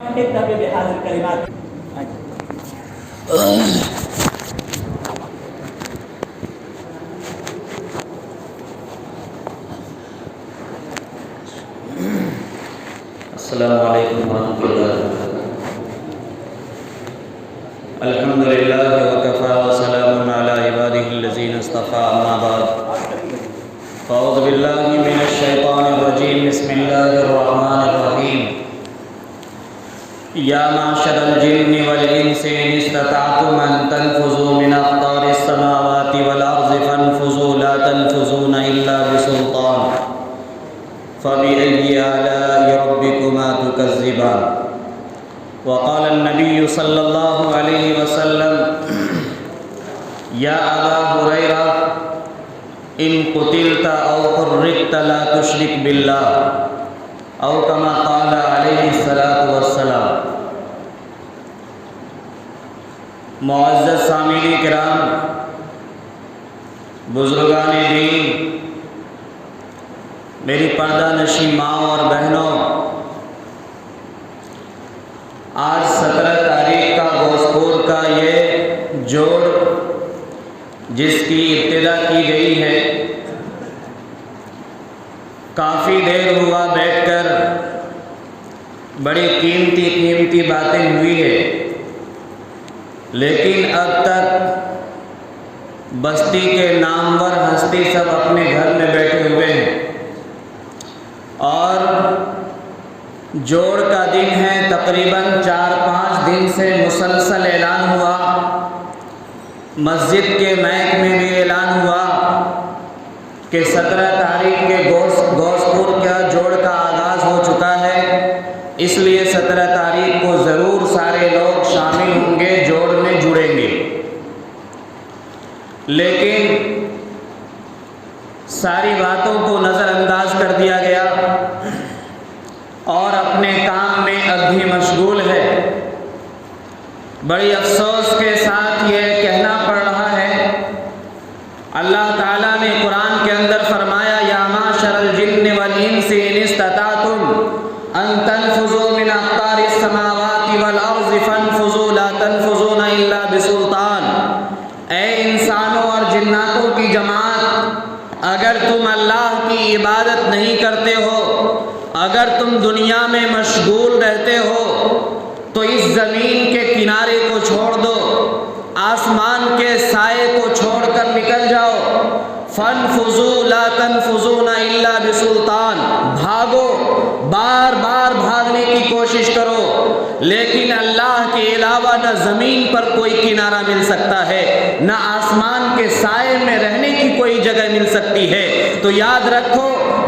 نكتفي بهذه الكلمات. السلام علیکم ورحمۃ اللہ وبرکاتہ. الحمد للہ وکفی وسلام علی عبادہ الذین اصطفی، اما بعد فاعوذ باللہ من الشیطان الرجیم. بسم اللہ الرحمن الرحیم. یا معشر الجن والانس ان استطعتم ان تنفذوا من اقطار السماوات والارض فانفذوا لا تنفذون الا بسلطان فبأي آلاء ربكما تكذبان. وقال النبي صلى الله عليه وسلم يا أبا هريرة إن قتلت أو حرقت لا تشرك بالله أو كما قال عليه الصلاة والسلام. معزز سامعین کرام، بزرگان دین، میری پردہ نشین ماں اور بہنوں، آج 17 تاریخ کا گوسپور کا یہ جوڑ جس کی ابتدا کی گئی ہے، کافی دیر ہوا بیٹھ کر بڑی قیمتی باتیں ہوئی ہے، لیکن اب تک بستی کے نامور ہستی سب اپنے گھر میں بیٹھے ہوئے ہیں اور جوڑ کا دن ہے. تقریباً 4-5 دن سے مسلسل اعلان ہوا، مسجد کے مائک میں بھی اعلان ہوا کہ 17 تاریخ کے گوسپور کا جوڑ کا آغاز ہو چکا ہے، اس لیے 17 تاریخ کو ضرور سارے لوگ شامل ہوں گے، جوڑ میں جڑیں گے. لیکن ساری باتوں کو نظر انداز کر دیا گیا اور اپنے کام میں اب بھی مشغول ہے. بڑی افسوس کے ساتھ یہ کہنا پڑ رہا ہے، اللہ تعالیٰ نے قرآن کے اندر فرمایا یا معشر الجن والانس ان استطعتم ان تنفذوا من اقطار السماوات والارض فانفذوا لا تنفذون الا بسلطان. اے انسانوں اور جناتوں کی جماعت، اگر تم اللہ کی عبادت نہیں کرتے ہو، اگر تم دنیا میں مشغول رہتے ہو تو اس زمین کے کنارے کو چھوڑ دو، آسمان کے سائے کو چھوڑ کر نکل جاؤ. فانفذوا لا تنفذون الا بسلطان. بھاگو، بار بار بھاگنے کی کوشش کرو، لیکن اللہ کے علاوہ نہ زمین پر کوئی کنارہ مل سکتا ہے، نہ آسمان کے سائے میں رہنے کی کوئی جگہ مل سکتی ہے. تو یاد رکھو،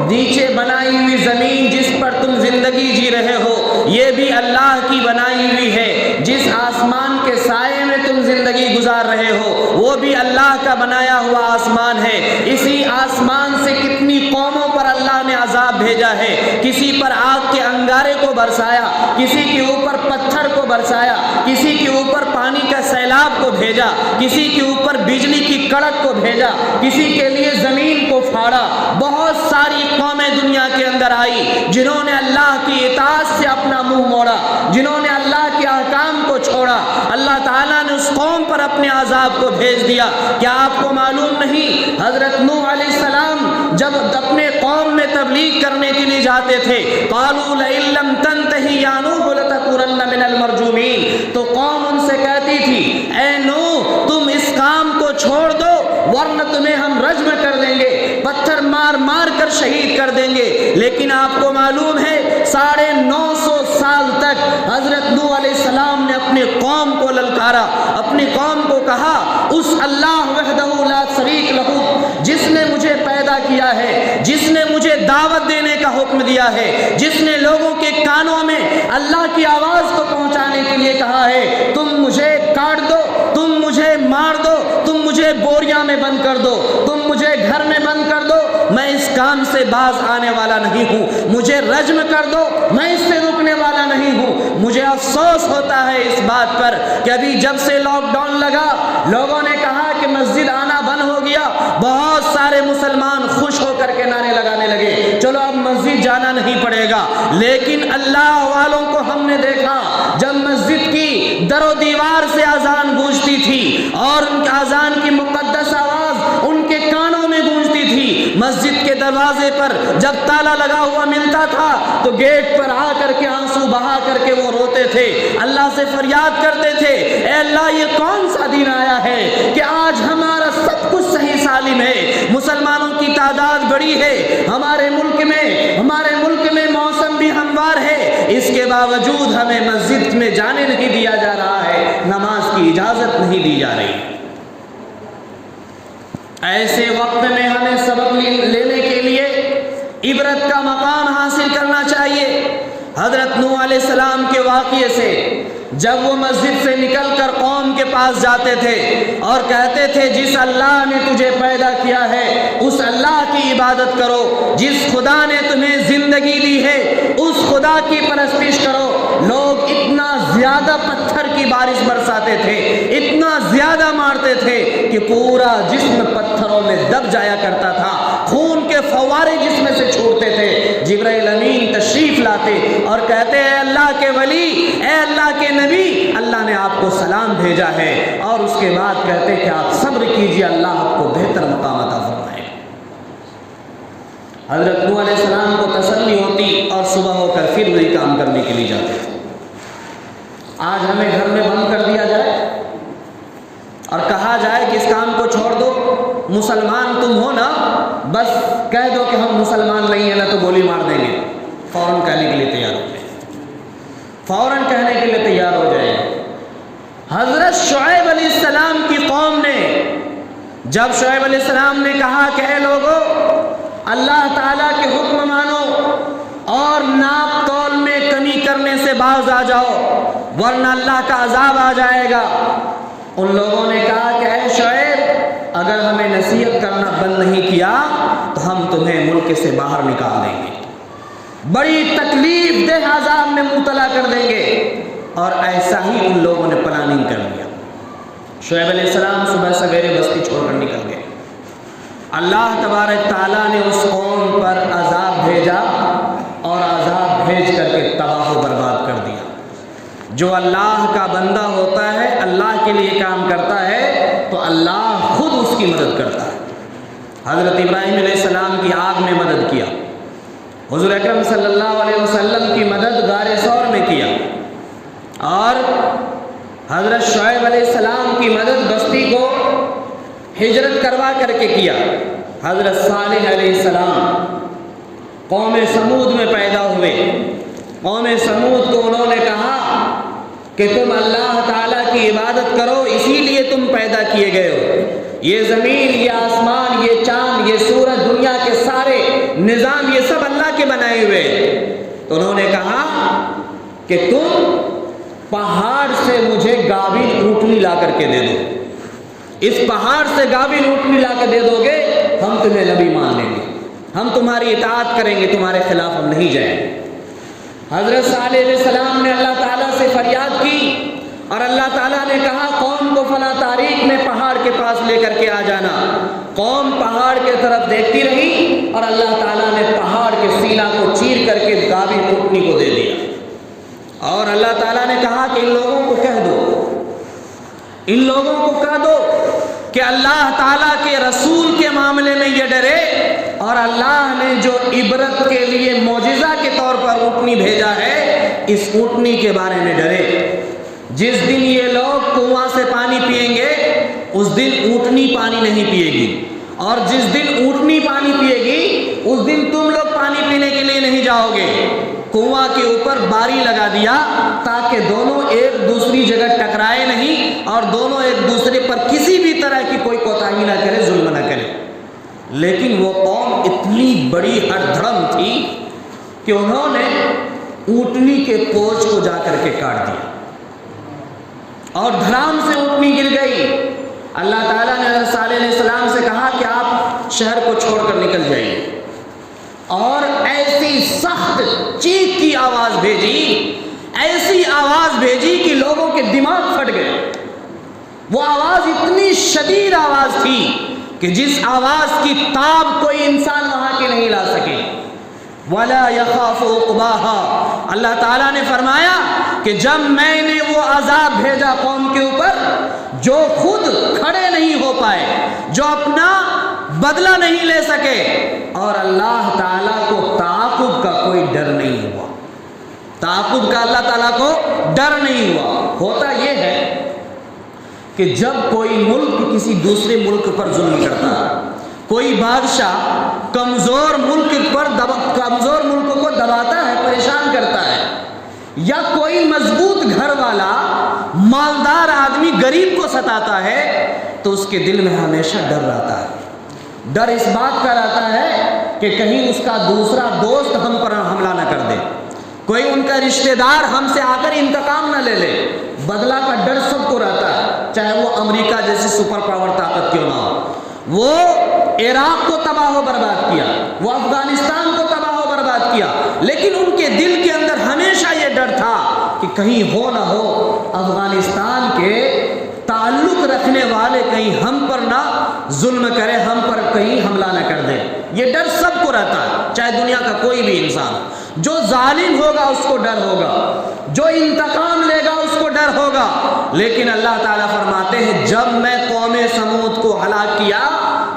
نیچے بنائی ہوئی زمین جس پر تم زندگی جی رہے ہو یہ بھی اللہ کی بنائی ہوئی ہے. جس آسمان کے سائے میں تم زندگی گزار رہے ہو وہ بھی اللہ کا بنایا ہوا آسمان ہے. اسی آسمان سے کتنی قوموں پر اللہ نے عذاب بھیجا ہے. کسی پر آگ کے انگارے کو برسایا، کسی کے اوپر پتھر کو برسایا، کسی کے اوپر پانی کا سیلاب کو بھیجا، کسی کے اوپر بجلی کی کڑک کو بھیجا، کسی کے لیے زمین کو پھاڑا. بہت ساری قومیں دنیا کے اندر آئی جنہوں نے اللہ کی اطاعت سے اپنا منہ موڑا، جنہوں نے اللہ کے احکام کو چھوڑا. اللہ تعالیٰ نے اس قوم پر اپنے عذاب کو بھیج دیا. کیا آپ کو معلوم نہیں حضرت نوح علیہ السلام جب اپنے قوم میں تبلیغ کرنے کے لیے جاتے تھے، قالوا لئن لم تنتہی یا نوح لتکونن من المرجومین، تو قوم ان سے کہتی تھی اے نوح تم اس کام کو چھوڑ دو ورنہ تمہیں ہم رجم کر دیں گے، پتھر مار مار کر شہید کر دیں گے. لیکن آپ کو معلوم ہے 950 سال تک حضرت نوح علیہ السلام نے اپنی قوم کو للکارا، اپنی قوم کو کہا اس اللہ وحدہ لا شریک لہ جس نے مجھے پیدا کیا ہے، جس نے مجھے دعوت دینے کا حکم دیا ہے، جس نے لوگوں کے کانوں میں اللہ کی آواز کو پہنچانے کے لیے کہا ہے تم مجھے کاٹ دو، تم مجھے مار دو، تم مجھے بوریاں میں بند کر دو، تم مجھے گھر میں بند کر دو، میں اس کام سے باز آنے والا نہیں ہوں. مجھے رجم کر دو، میں اس سے رکنے والا نہیں ہوں. مجھے افسوس ہوتا ہے اس بات پر کہ ابھی جب سے لاک ڈاؤن لگا لوگوں نے کہا کہ مسجد آنا بند ہو گیا، بہت سارے مسلمان خوش ہو کر کے نعرے لگانے لگے چلو اب مسجد جانا نہیں پڑے گا. لیکن اللہ والوں کو ہم نے دیکھا جب مسجد کی در و دیوار سے اذان گونجتی تھی اور ان کے اذان کی مقدس آواز ان کے کانوں میں گونجتی تھی، مسجد کے دروازے پر جب تالا لگا ہوا ملتا تھا تو گیٹ پر آ کر کے آنسو بہا کر کے وہ روتے تھے، اللہ سے فریاد کرتے تھے، اے اللہ یہ کون سا دن آیا ہے کہ آج ہمارا سب کچھ صحیح سالم ہے، مسلمانوں کی تعداد بڑی ہے، ہمارے ملک میں موسم بھی ہموار ہے، اس کے باوجود ہمیں مسجد میں جانے نہیں دیا جا رہا ہے، نماز کی اجازت نہیں دی جا رہی۔ ایسے وقت میں ہمیں سبق لینے کے لیے عبرت کا مقام حاصل کرنا چاہیے۔ حضرت نوح علیہ السلام کے واقعے سے، جب وہ مسجد سے نکل کر قوم کے پاس جاتے تھے اور کہتے تھے جس اللہ نے تجھے پیدا کیا ہے اس اللہ کی عبادت کرو، جس خدا نے تمہیں زندگی دی ہے اس خدا کی پرستش کرو، لوگ اتنا زیادہ پتھر کی بارش برساتے تھے، اتنا زیادہ مارتے تھے کہ پورا جسم پتھروں میں دب جایا کرتا تھا، خون کے فوارے جسم سے چھوٹتے تھے۔ جبرائیل امین تشریف لاتے اور کہتے اے اللہ کے ولی، اے اللہ کے نبی، اللہ نے آپ کو سلام بھیجا ہے، اور اس کے بعد کہتے کہ آپ صبر کیجئے، اللہ آپ کو بہتر مقام عطا فرمائے۔ حضرت نوح علیہ السلام کو تسلی ہوتی اور صبح ہو کر پھر وہی کام کرنے کے لیے جاتے تھے۔ آج ہمیں گھر میں بند کر دیا جائے اور کہا جائے کہ اس کام کو چھوڑ دو، مسلمان تم ہو نا، بس کہہ دو کہ ہم مسلمان نہیں ہیں نا تو گولی مار دیں گے، فوراً کہنے کے لیے تیار ہو جائے، فوراً کہنے کے لیے تیار ہو جائے۔ حضرت شعیب علیہ السلام کی قوم نے جب شعیب علیہ السلام نے کہا کہ اے لوگو اللہ تعالیٰ کے حکم مانو اور ناپ تول میں کمی کرنے سے باز آ جاؤ ورنہ اللہ کا عذاب آ جائے گا، ان لوگوں نے کہا کہ اے شعیب اگر ہمیں نصیحت کرنا بند نہیں کیا تو ہم تمہیں ملک سے باہر نکال دیں گے، بڑی تکلیف دہ عذاب میں مبتلا کر دیں گے، اور ایسا ہی ان لوگوں نے پلاننگ کر لیا۔ شعیب علیہ السلام صبح سویرے بستی چھوڑ کر نکل گئے، اللہ تبارک تعالیٰ نے اس قوم پر عذاب بھیجا اور عذاب بھیج کر کے تباہ و برباد کر دیا۔ جو اللہ کا بندہ ہوتا ہے، اللہ کے لیے کام کرتا ہے تو اللہ خود اس کی مدد کرتا ہے۔ حضرت ابراہیم علیہ السلام کی آگ میں مدد کیا، حضور اکرم صلی اللہ علیہ وسلم کی مدد غار ثور میں کیا، اور حضرت شعیب علیہ السلام کی مدد بستی کو ہجرت کروا کر کے کیا۔ حضرت صالح علیہ السلام قوم سمود میں پیدا ہوئے، قوم سمود کو انہوں نے کہا کہ تم اللہ تعالیٰ کی عبادت کرو، اسی لیے تم پیدا کیے گئے ہو، یہ زمین، یہ آسمان، یہ چاند، یہ سورج، دنیا کے سارے نظام یہ سب اللہ کے بنائے ہوئے۔ تو انہوں نے کہا کہ تم پہاڑ سے مجھے گاویل اونٹنی لا کر کے دے دو، اس پہاڑ سے گاویل اونٹنی لا کر دے دو گے ہم تمہیں نبی مان لیں گے، ہم تمہاری اطاعت کریں گے، تمہارے خلاف ہم نہیں جائیں گے۔ حضرت صالح علیہ السلام نے اللہ تعالیٰ سے فریاد کی اور اللہ تعالیٰ نے کہا قوم کو فلاں تاریخ میں پہاڑ کے پاس لے کر کے آ جانا۔ قوم پہاڑ کے طرف دیکھتی رہی اور اللہ تعالیٰ نے پہاڑ کے سینہ کو چیر کر کے گاویل اونٹنی کو دے دیا، اور اللہ تعالیٰ نے کہا کہ ان لوگوں کو کہہ دو، ان لوگوں کو کہہ دو کہ اللہ تعالیٰ کے رسول کے معاملے میں یہ ڈرے، اور اللہ نے جو عبرت کے لیے معجزہ کے طور پر اونٹنی بھیجا ہے اس اونٹنی کے بارے میں ڈرے۔ جس دن یہ لوگ کنواں سے پانی پیئیں گے اس دن اونٹنی پانی نہیں پیے گی، اور جس دن اونٹنی پانی پیے گی اس دن تم لوگ پانی پینے کے لیے نہیں جاؤ گے۔ کنواں کے اوپر باری لگا دیا تاکہ دونوں ایک دوسری جگہ ٹکرائے نہیں اور دونوں ایک دوسرے پر کسی بھی طرح کی کوئی کوتاہی نہ کرے، ظلم نہ کرے۔ لیکن وہ قوم اتنی بڑی ہر دھڑم تھی کہ انہوں نے اونٹنی کے پوچھ کو جا کر کے کاٹ دیا اور دھڑام سے اونٹنی گر گئی۔ اللہ تعالیٰ نے حضرت صالح علیہ السلام سے کہا کہ آپ شہر کو چھوڑ کر نکل جائیے، اور ایسی سخت چیخ کی آواز بھیجی، ایسی آواز بھیجی کہ لوگوں کے دماغ پھٹ گئے۔ وہ آواز اتنی شدید آواز تھی کہ جس آواز کی تاب کوئی انسان وہاں کے نہیں لا سکے۔ وَلَا يَخَافُ عُقْبَاهَا، اللہ تعالیٰ نے فرمایا کہ جب میں نے وہ عذاب بھیجا قوم کے اوپر جو خود کھڑے نہیں ہو پائے، جو اپنا بدلہ نہیں لے سکے، اور اللہ تعالیٰ کو تعاقب کا کوئی ڈر نہیں ہوا، تعاقب کا اللہ تعالیٰ کو ڈر نہیں ہوا۔ ہوتا یہ ہے کہ جب کوئی ملک کسی دوسرے ملک پر ظلم کرتا ہے، کوئی بادشاہ کمزور ملک کو دباتا ہے، پریشان کرتا ہے، یا کوئی مضبوط گھر والا مالدار آدمی غریب کو ستاتا ہے، تو اس کے دل میں ہمیشہ ڈر رہتا ہے۔ ڈر اس بات کا رہتا ہے کہ کہیں اس کا دوسرا دوست ہم پر حملہ نہ کر دے، کوئی ان کا رشتہ دار ہم سے آ کر انتقام نہ لے لے۔ بدلہ کا ڈر سب کو رہتا ہے، چاہے وہ امریکہ جیسی سپر پاور طاقت کیوں نہ ہو۔ وہ عراق کو تباہ و برباد کیا، وہ افغانستان کو تباہ و برباد کیا، لیکن ان کے دل کے اندر ہمیشہ یہ ڈر تھا کہ کہیں ہو نہ ہو افغانستان کے تعلق رکھنے والے کہیں ہم پر نہ ظلم کرے، ہم پر کہیں حملہ نہ کر دے۔ یہ ڈر سب کو رہتا ہے، چاہے دنیا کا کوئی بھی انسان۔ جو ظالم ہوگا اس کو ڈر ہوگا، جو انتقام لے گا اس کو ڈر ہوگا، لیکن اللہ تعالیٰ فرماتے ہیں جب میں قوم سمود کو ہلاک کیا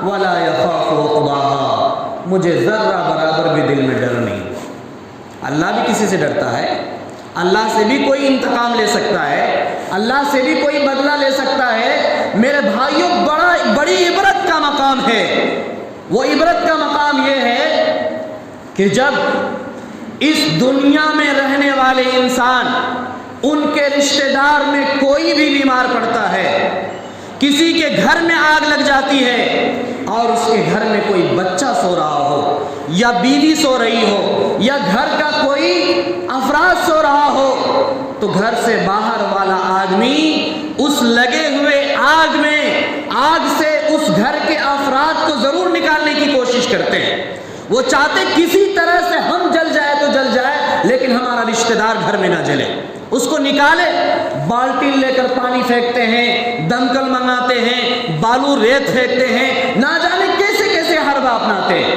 وَلَا يَخَافُ عُقْبَاهَا، مجھے ذرہ برابر بھی دل میں ڈر نہیں ہوا۔ اللہ بھی کسی سے ڈرتا ہے، اللہ سے بھی کوئی انتقام لے سکتا ہے، اللہ سے بھی کوئی بدلہ لے سکتا ہے۔ میرے بھائیوں، بڑی عبرت کا مقام ہے۔ وہ عبرت کا مقام یہ ہے کہ جب اس دنیا میں رہنے والے انسان، ان کے رشتہ دار میں کوئی بھی بیمار پڑتا ہے، کسی کے گھر میں آگ لگ جاتی ہے اور اس کے گھر میں کوئی بچہ سو رہا ہو یا بیوی سو رہی ہو یا گھر کا کوئی افراد سو رہا ہو، تو گھر سے باہر والا آدمی اس لگے ہوئے آگ سے اس گھر کے افراد کو ضرور نکالنے کی کوشش کرتے ہیں۔ وہ چاہتے کسی طرح سے ہم جل جائے تو جل جائے، لیکن ہمارا رشتہ دار گھر میں نہ جلے، اس کو نکالے۔ بالٹی لے کر پانی پھینکتے ہیں، دمکل منگاتے ہیں، بالو ریت پھینکتے ہیں، نہ جانے کیسے کیسے حربہ اپناتے ہیں۔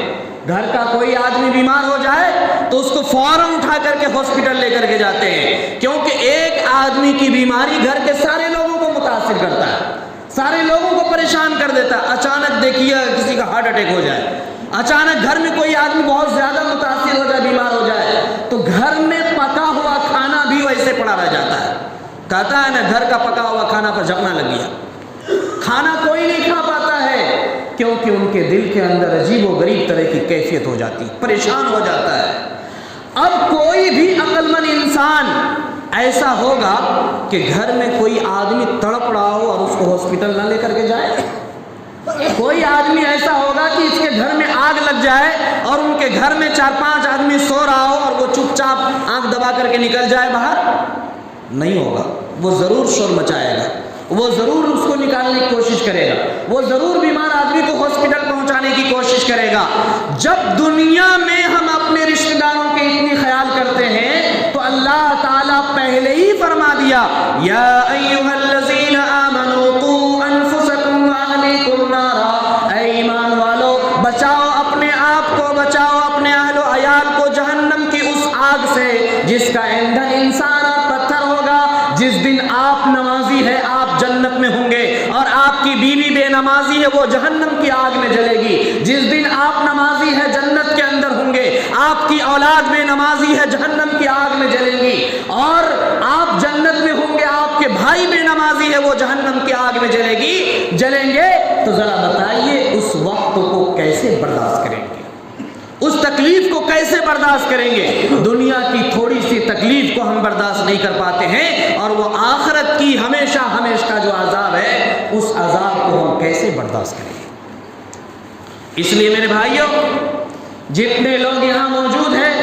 گھر کا کوئی آدمی بیمار ہو جائے تو اس کو فوراً اٹھا کر کے ہاسپٹل لے کر کے جاتے ہیں، کیونکہ ایک آدمی کی بیماری گھر کے سارے لوگوں کو متاثر کرتا ہے، سارے لوگوں کو پریشان کر دیتا ہے۔ اچانک دیکھیے کسی کا ہارٹ اٹیک ہو جائے، اچانک گھر میں کوئی آدمی بہت زیادہ متاثر ہو جائے، بیمار ہو جائے، تو گھر میں پکا ہوا کھانا بھی ویسے پڑا رہ جاتا ہے۔ کہتا ہے نا، گھر کا پکا ہوا کھانا پر جھپنا لگ گیا، کھانا کوئی نہیں کھا پاتا ہے، کیونکہ ان کے دل کے اندر عجیب و غریب طرح کی کیفیت ہو جاتی، پریشان ہو جاتا ہے۔ اب کوئی بھی عقل مند انسان ایسا ہوگا کہ گھر میں کوئی آدمی تڑپ رہا ہو اور اس کو ہاسپٹل نہ لے کر کے جائے؟ کوئی آدمی ایسا ہوگا کہ اس کے گھر میں آگ لگ جائے اور ان کے گھر میں 4-5 آدمی سو رہا ہو اور وہ چپ چاپ آنکھ دبا کر کے نکل جائے باہر؟ نہیں ہوگا، وہ ضرور شور مچائے گا، وہ ضرور اس کو نکالنے کی کوشش کرے گا، وہ ضرور بیمار آدمی کو ہاسپٹل پہنچانے کی کوشش کرے گا۔ جب دنیا میں ہم اپنے رشتہ داروں کے اتنی خیال کرتے ہیں تو اللہ تعالیٰ پہلے ہی فرما دیا، یا ایھا الذین آمنوا قوا انفسکم واہلیکم نارا، اے ایمان والو بچاؤ اپنے آپ کو، بچاؤ اپنے اہل و عیال کو جہنم کی اس آگ سے جس کا ایندھن انسان اور پتھر ہوگا۔ جس دن آپ نمازی ہے آپ جنت میں ہوں گے، اور آپ کی بیوی بے نمازی ہے وہ جہنم کی آگ میں جلے گی۔ جس دن آپ نمازی ہے جنت کے اندر ہوں گے، آپ کی اولاد بے نمازی ہے جہنم کی آگ میں جلیں گی، اور آپ جنت میں ہوں گے، آپ کے بھائی بے نمازی ہے وہ جہنم کی آگ میں جلیں گے۔ تو ذرا بتائیے اس وقت کو کیسے برداشت کریں گے، اس تکلیف کو کیسے برداشت کریں گے؟ دنیا کی تھوڑی سی تکلیف کو ہم برداشت نہیں کر پاتے ہیں، اور وہ آخرت کی ہمیشہ کا جو عذاب ہے اس عذاب کو ہم کیسے برداشت کریں گے؟ اس لیے میرے بھائیوں، جتنے لوگ یہاں موجود ہیں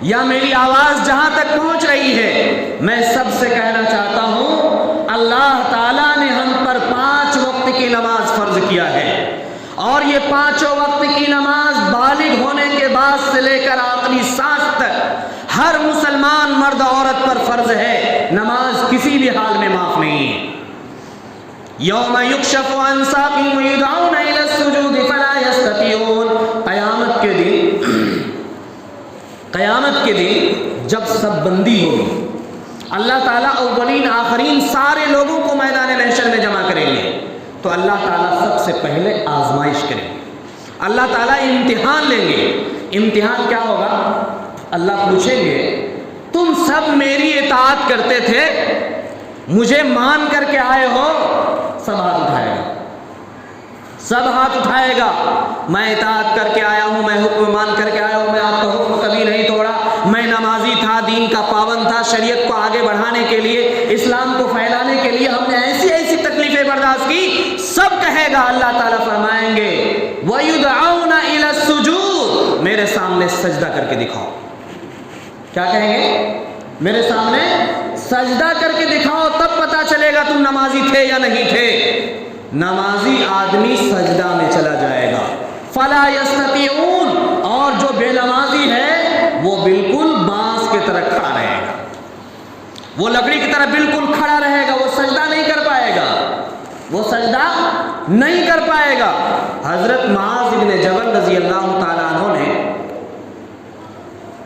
یا میری آواز جہاں تک پہنچ رہی ہے، میں سب سے کہنا چاہتا ہوں اللہ تعالیٰ نے ہم پر 5 وقت کی نماز فرض کیا ہے، اور یہ 5 وقت کی نماز بالغ ہونے کے بعد سے لے کر آخری سانس تک ہر مسلمان مرد عورت پر فرض ہے۔ نماز کسی بھی حال میں معاف نہیں ہے۔ یوم یکشف عن ساق ویدعون الی السجود فلا یستطیعون، قیامت کے دن جب سب بندی ہوگی اللہ تعالیٰ اولین آخرین سارے لوگوں کو میدان محشر میں جمع کریں گے تو اللہ تعالیٰ سب سے پہلے آزمائش کریں گے، اللہ تعالیٰ امتحان لیں گے۔ امتحان کیا ہوگا؟ اللہ پوچھیں گے تم سب میری اطاعت کرتے تھے، مجھے مان کر کے آئے ہو؟ سب ہاتھ اٹھائے گا، سب ہاتھ اٹھائے گا، میں اطاعت کر کے آیا ہوں، میں حکم مان کر کے آیا ہوں، میں آپ کا حکم کبھی نہیں توڑا، میں نمازی تھا، دین کا پابند تھا، شریعت کو آگے بڑھانے کے لیے، اسلام کو پھیلانے کے لیے ہم نے ایسی ایسی تکلیفیں برداشت کی۔ سب کہے گا، اللہ تعالیٰ فرمائیں گے وَيُدْعَوْنَ إِلَى السُّجُودِ، میرے سامنے سجدہ کر کے دکھاؤ۔ کیا کہیں گے؟ میرے سامنے سجدہ کر کے دکھاؤ، تب پتا چلے گا تم نمازی تھے یا نہیں تھے۔ نمازی آدمی سجدہ میں چلا جائے گا، فَلَا يَسْتَطِيعُونَ، اور جو بے نمازی ہے وہ بالکل بانس کی طرح کھڑا رہے گا، وہ لکڑی کی طرح بالکل کھڑا رہے گا، وہ سجدہ نہیں کر پائے گا، وہ سجدہ نہیں کر پائے گا۔ حضرت معاذ بن جبل رضی اللہ تعالیٰ عنہ نے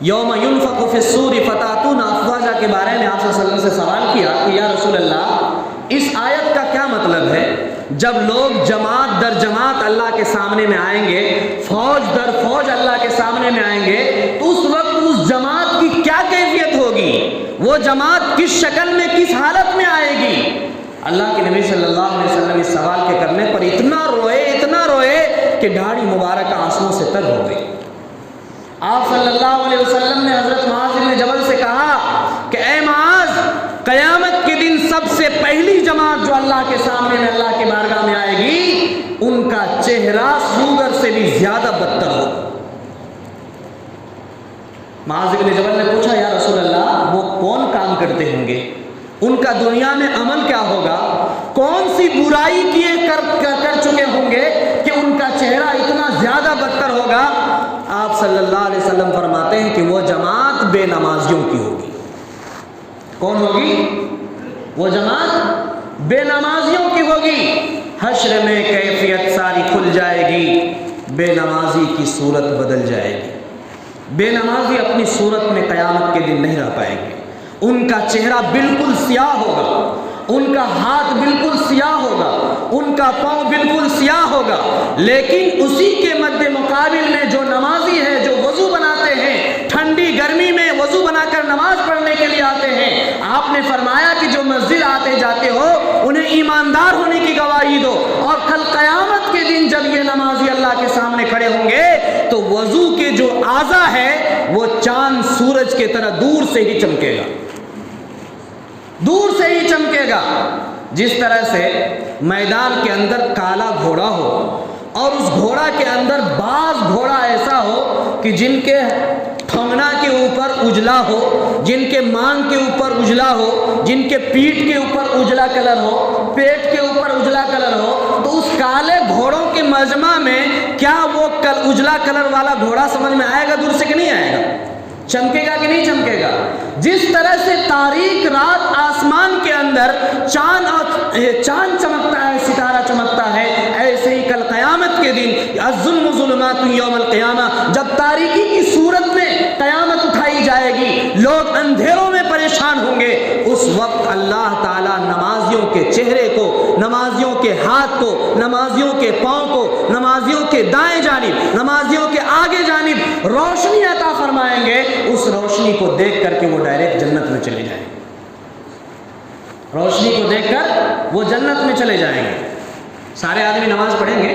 یوم ينفخ فی الصور فتأتون افواجا کے بارے میں آپ صلی اللہ علیہ وسلم سے سوال کیا کہ یا رسول اللہ، اس آیت کا کیا مطلب ہے؟ جب لوگ جماعت در جماعت اللہ کے سامنے میں آئیں گے، فوج در فوج اللہ کے سامنے میں آئیں گے، تو اس وقت اس جماعت کی کیا کیفیت ہوگی؟ وہ جماعت کس شکل میں، کس حالت میں آئے گی؟ اللہ کے نبی صلی اللہ علیہ وسلم اس سوال کے کرنے پر اتنا روئے کہ داڑھی مبارکہ آنسوؤں سے تر ہو گئی۔ آپ صلی اللہ علیہ وسلم نے حضرت معاذ بن جبل سے کہا کہ اے معاذ، قیامت کے دن سب سے پہلی جماعت جو اللہ کے سامنے میں اللہ کے بارگاہ میں آئے گی، ان کا چہرہ سوگر سے بھی زیادہ بدتر ہوگا۔ معاذ بن جبل نے پوچھا یا رسول اللہ، وہ کون کام کرتے ہوں گے؟ ان کا دنیا میں عمل کیا ہوگا؟ کون سی برائی کیے کر چکے ہوں گے کہ ان کا چہرہ اتنا زیادہ بدتر ہوگا؟ آپ صلی اللہ علیہ وسلم فرماتے ہیں کہ وہ جماعت بے نمازیوں کی ہوگی۔ کون ہوگی؟ وہ جماعت بے نمازیوں کی ہوگی۔ حشر میں کیفیت ساری کھل جائے گی، بے نمازی کی صورت بدل جائے گی۔ بے نمازی اپنی صورت میں قیامت کے دن نہیں رہ پائیں گے، ان کا چہرہ بالکل سیاہ ہوگا، ان کا ہاتھ بالکل سیاہ ہوگا، ان کا پاؤں بالکل سیاہ ہوگا۔ لیکن اسی کے مد مقابل میں جو نمازی ہے، جو وضو بناتے ہیں، ٹھنڈی گرمی میں وضو بنا کر نماز پڑھنے کے لیے آتے ہیں، آپ نے فرمایا کہ جو مسجد آتے جاتے ہو انہیں ایماندار ہونے کی گواہی دو، اور کل قیامت کے دن جب یہ نمازی اللہ کے سامنے کھڑے ہوں گے تو وضو کے جو اعضا ہے وہ چاند سورج کے طرح دور سے ہی چمکے گا، دور سے ہی چمکے گا۔ جس طرح سے میدان کے اندر کالا گھوڑا ہو اور اس گھوڑا کے اندر بعض گھوڑا ایسا ہو کہ جن کے ٹھنگنا کے اوپر اجلا ہو، جن کے مانگ کے اوپر اجلا ہو، جن کے پیٹھ کے اوپر اجلا کلر ہو، پیٹ کے اوپر اجلا کلر ہو، تو اس کالے گھوڑوں کے مجمع میں کیا وہ اجلا کلر والا گھوڑا سمجھ میں آئے گا دور سے کہ نہیں آئے گا؟ چمکے گا کہ نہیں چمکے گا؟ جس طرح سے تاریک رات آسمان کے اندر چاند چمکتا ہے، ستارہ چمکتا ہے، ایسے ہی کل قیامت کے دن الظلم ظلمات یوم القیامہ، جب تاریکی کی صورت میں قیامت اٹھائی جائے گی، لوگ اندھیروں میں پریشان ہوں گے، اس وقت اللہ تعالیٰ نمازیوں کے چہرے کو، نمازیوں کے ہاتھ کو، نمازیوں کے پاؤں کو، نمازیوں کے دائیں جانب، نمازیوں کے آگے جانب روشنی عطا فرمائیں گے۔ اس روشنی کو دیکھ کر کے وہ ڈائریکٹ جنت میں چلے جائیں گے، روشنی کو دیکھ کر وہ جنت میں چلے جائیں گے۔ سارے آدمی نماز پڑھیں گے؟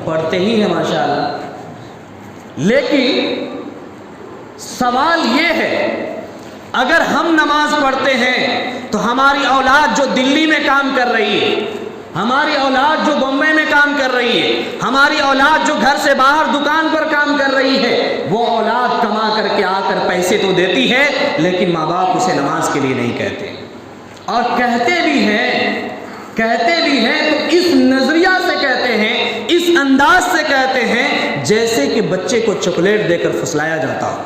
پڑھتے ہی ہیں ماشاءاللہ، لیکن سوال یہ ہے، اگر ہم نماز پڑھتے ہیں تو ہماری اولاد جو دلی میں کام کر رہی ہے، ہماری اولاد جو بمبئی میں کام کر رہی ہے، ہماری اولاد جو گھر سے باہر دکان پر کام کر رہی ہے، وہ اولاد کما کر کے آ کر پیسے تو دیتی ہے، لیکن ماں باپ اسے نماز کے لیے نہیں کہتے، اور کہتے بھی ہیں تو اس نظریہ سے کہتے ہیں، اس انداز سے کہتے ہیں جیسے کہ بچے کو چاکلیٹ دے کر پھسلایا جاتا ہو،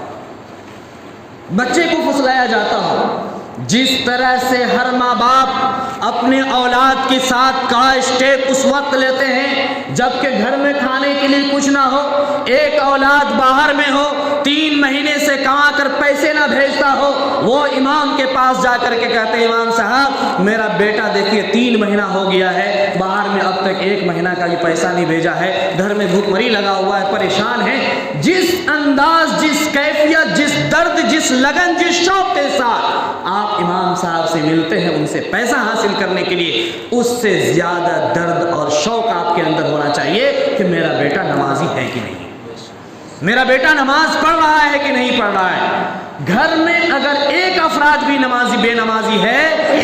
بچے کو پھسلایا جاتا ہو۔ جس طرح سے ہر ماں باپ اپنے اولاد کے ساتھ کا اسٹیپ اس وقت لیتے ہیں جب کہ گھر میں کھانے کے لیے کچھ نہ ہو، ایک اولاد باہر میں ہو 3 مہینے سے کما کر پیسے نہ بھیجتا ہو، وہ امام کے پاس جا کر کے کہتے ہیں امام صاحب میرا بیٹا دیکھیے 3 مہینہ ہو گیا ہے، باہر میں اب تک 1 مہینہ کا بھی پیسہ نہیں بھیجا ہے، گھر میں بھوک مری لگا ہوا ہے، پریشان ہے۔ جس انداز، جس کیفیت، جس درد، جس لگن، جس شوق کے ساتھ آپ امام صاحب سے ملتے ہیں ان سے پیسہ حاصل کرنے کے لیے، اس سے زیادہ درد اور شوق آپ کے اندر ہونا چاہیے کہ میرا بیٹا نمازی ہے کہ نہیں، میرا بیٹا نماز پڑھ رہا ہے کہ نہیں پڑھ رہا ہے۔ گھر میں اگر ایک افراد بھی بے نمازی ہے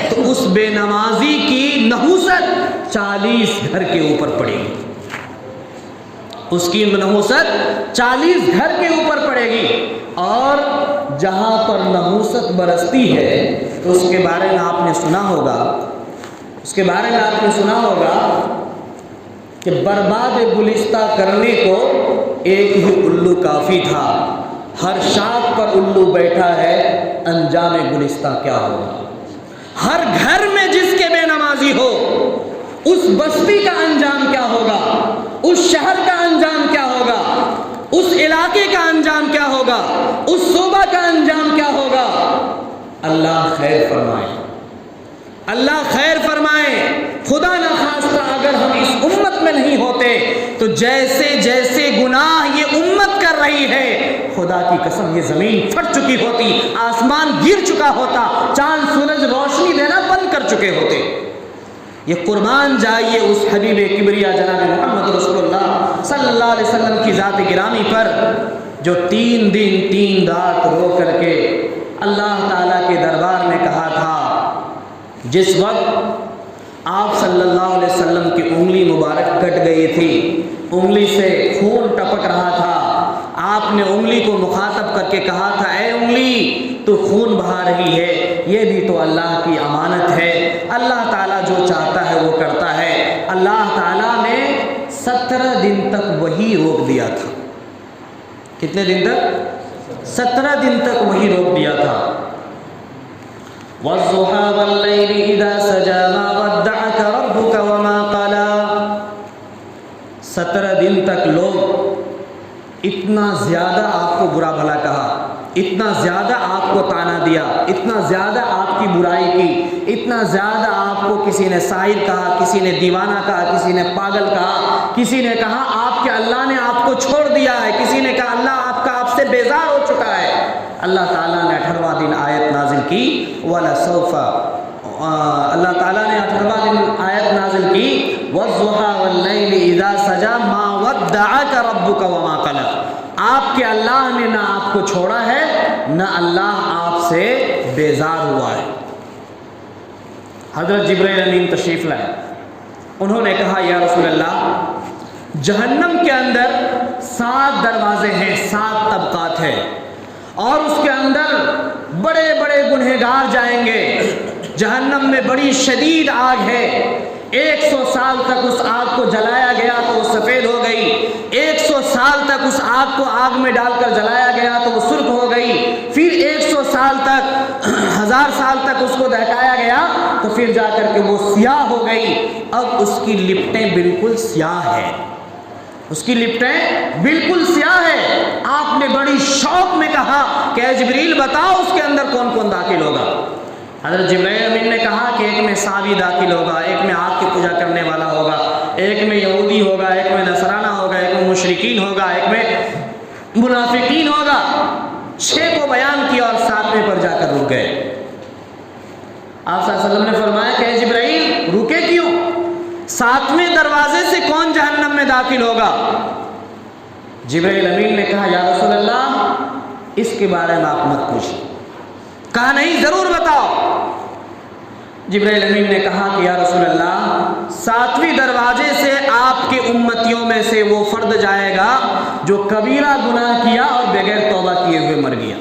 تو اس بے نمازی کی نحوست 40 گھر کے اوپر پڑے گی، اس کی نحوست 40 گھر کے اوپر پڑے گی۔ اور جہاں پر نحوست برستی ہے تو اس کے بارے میں آپ نے سنا ہوگا کہ برباد گلستہ کرنے کو ایک ہی الو کافی تھا، ہر شاخ پر الو بیٹھا ہے، انجام گلستہ کیا ہوگا۔ ہر گھر میں جس کے بے نمازی ہو اس بستی کا انجام کیا ہوگا، اس شہر کا انجام کیا ہوگا، اس علاقے کا انجام کیا ہوگا، اس صوبہ کا انجام کیا ہوگا۔ اللہ خیر فرمائے، اللہ خیر فرمائے۔ خدا نخواستہ اگر ہم اس امت میں نہیں ہوتے تو جیسے جیسے گناہ یہ امت کر رہی ہے، خدا کی قسم یہ زمین پھٹ چکی ہوتی، آسمان گر چکا ہوتا، چاند سورج روشنی دینا بند کر چکے ہوتے۔ یہ قربان جائیے اس حبیب کبریا جناب محمد رسول اللہ صلی اللہ علیہ وسلم کی ذات گرامی پر، جو 3 دن 3 رات رو کر کے اللہ تعالیٰ کے دربار میں کہا تھا۔ جس وقت آپ صلی اللہ علیہ وسلم کی انگلی مبارک کٹ گئی تھی، انگلی سے خون ٹپک رہا تھا، آپ نے انگلی کو مخاطب کر کے کہا تھا اے انگلی تو خون بہا رہی ہے، یہ بھی تو اللہ کی امانت ہے، اللہ تعالیٰ جو چاہتا ہے وہ کرتا ہے۔ اللہ تعالیٰ نے 17 دن تک وہی روک دیا تھا۔ کتنے دن تک؟ 17 دن تک وہی روک دیا تھا۔ وَالضُّحَى وَاللَّيْلِ إِذَا سَجَى مَا وَدَّعَكَ رَبُّكَ وَمَا قَلَىٰ۔ 17 دن تک لوگ اتنا زیادہ آپ کو برا بھلا کہا، اتنا زیادہ آپ کو طعنہ دیا، اتنا زیادہ آپ کی برائی کی، اتنا زیادہ آپ کو کسی نے ساحر کہا، کسی نے دیوانہ کہا، کسی نے پاگل کہا، کسی نے کہا آپ کے اللہ نے آپ کو چھوڑ دیا ہے، کسی نے کہا اللہ آپ سے بیزار ہو چکا ہے۔ اللہ تعالیٰ نے 18واں دن آیت نازل کی وَلَسَوْفَ، اللہ تعالیٰ نے 18واں دن آیت نازل کی وَالضُّحَى وَاللَّيْلِ إِذَا سَجَى مَا وَدَّعَكَ رَبُّكَ وَمَا قَلَىٰ۔ آپ کے اللہ نے نہ آپ کو چھوڑا ہے، نہ اللہ آپ سے بیزار ہوا ہے۔ حضرت جبرائیل امین تشریف لائے، انہوں نے کہا یا رسول اللہ جہنم کے اندر 7 دروازے ہیں، 7 طبقات ہیں، اور اس کے اندر بڑے بڑے گنہگار جائیں گے۔ جہنم میں بڑی شدید آگ ہے، 100 سال تک اس آگ کو جلایا گیا تو وہ سفید ہو گئی، 100 سال تک اس آگ کو آگ میں ڈال کر جلایا گیا تو وہ سرخ ہو گئی، پھر 100 سال تک 1000 سال تک اس کو دہکایا گیا تو پھر جا کر کے وہ سیاہ ہو گئی۔ اب اس کی لپٹیں بالکل سیاہ ہیں، اس کی لپٹیں بالکل سیاہ ہے۔ آپ نے بڑی شوق میں کہا کہ اے جبریل بتاؤ اس کے اندر کون کون داخل ہوگا۔ حضرت جبرائیل امین نے کہا کہ ایک میں ساوی داخل ہوگا، ایک میں آگ کی پوجا کرنے والا ہوگا، ایک میں یہودی ہوگا، ایک میں نصرانہ ہوگا، ایک میں مشرکین ہوگا، ایک میں منافقین ہوگا۔ 6 کو بیان کیا اور 7ویں پر جا کر رک گئے۔ آپ صلی اللہ علیہ وسلم نے فرمایا کہ اے جبرائیل رکے کیوں؟ 7ویں دروازے سے کون جہنم میں داخل ہوگا؟ جبرائیل امین نے کہا یا رسول اللہ اس کے بارے میں آپ مت پوچھیں۔ کہا نہیں ضرور بتاؤ۔ جبرائیل امین نے کہا کہ یا رسول اللہ 7ویں دروازے سے آپ کے امتیوں میں سے وہ فرد جائے گا جو کبیرہ گناہ کیا اور بغیر توبہ کیے ہوئے مر گیا۔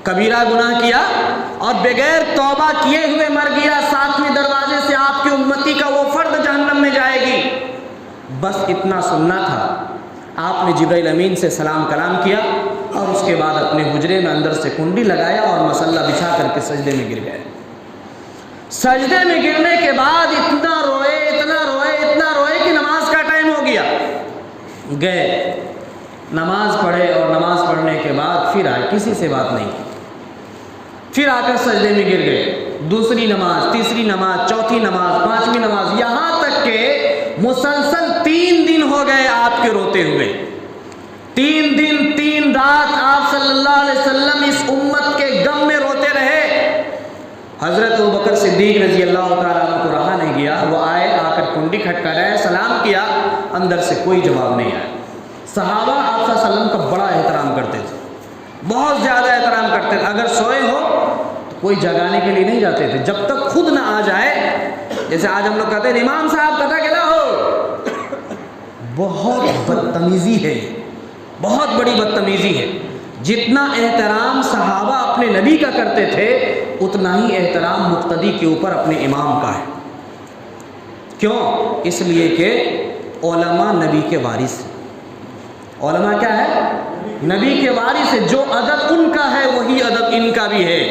کبیرہ گناہ کیا اور بغیر توبہ کیے ہوئے مر گیا، 7ویں دروازے سے آپ کی امتی کا وہ فرد جہنم میں جائے گی۔ بس اتنا سننا تھا۔ آپ نے جبرائیل امین سے سلام کلام کیا اور اس کے بعد اپنے حجرے میں اندر سے کنڈی لگایا اور مصلی بچھا کر کے سجدے میں گر گئے۔ سجدے میں گرنے کے بعد اتنا روئے کہ نماز کا ٹائم ہو گیا۔ گئے نماز پڑھے اور نماز پڑھنے کے بعد پھر آئے، کسی سے بات نہیں کی، پھر آ کر سجدے میں گر گئے، دوسری نماز، تیسری نماز، چوتھی نماز، پانچویں نماز، یہاں تک کہ مسلسل 3 دن ہو گئے آپ کے روتے ہوئے، 3 دن 3 رات آپ صلی اللہ علیہ وسلم اس امت کے غم میں روتے رہے۔ حضرت ابوبکر صدیق رضی اللہ تعالیٰ عنہ کو رہا نہیں گیا، وہ آئے، آ کر کنڈی کھٹکھٹائے، سلام کیا، اندر سے کوئی جواب نہیں آیا۔ صحابہ آپ صلی اللہ علیہ وسلم کا بڑا احترام کرتے تھے، بہت زیادہ احترام کرتے تھے، اگر سوئے ہو تو کوئی جگانے کے لیے نہیں جاتے تھے جب تک خود نہ آ جائے۔ جیسے آج ہم لوگ کہتے ہیں امام صاحب پتہ کیا ہو، بہت بدتمیزی ہے، بہت بڑی بدتمیزی ہے۔ جتنا احترام صحابہ اپنے نبی کا کرتے تھے اتنا ہی احترام مقتدی کے اوپر اپنے امام کا ہے۔ کیوں؟ اس لیے کہ علماء نبی کے وارث ہیں۔ علماء کیا ہے؟ نبی کے وارث ہے۔ جو ادب ان کا ہے وہی ادب ان کا بھی ہے،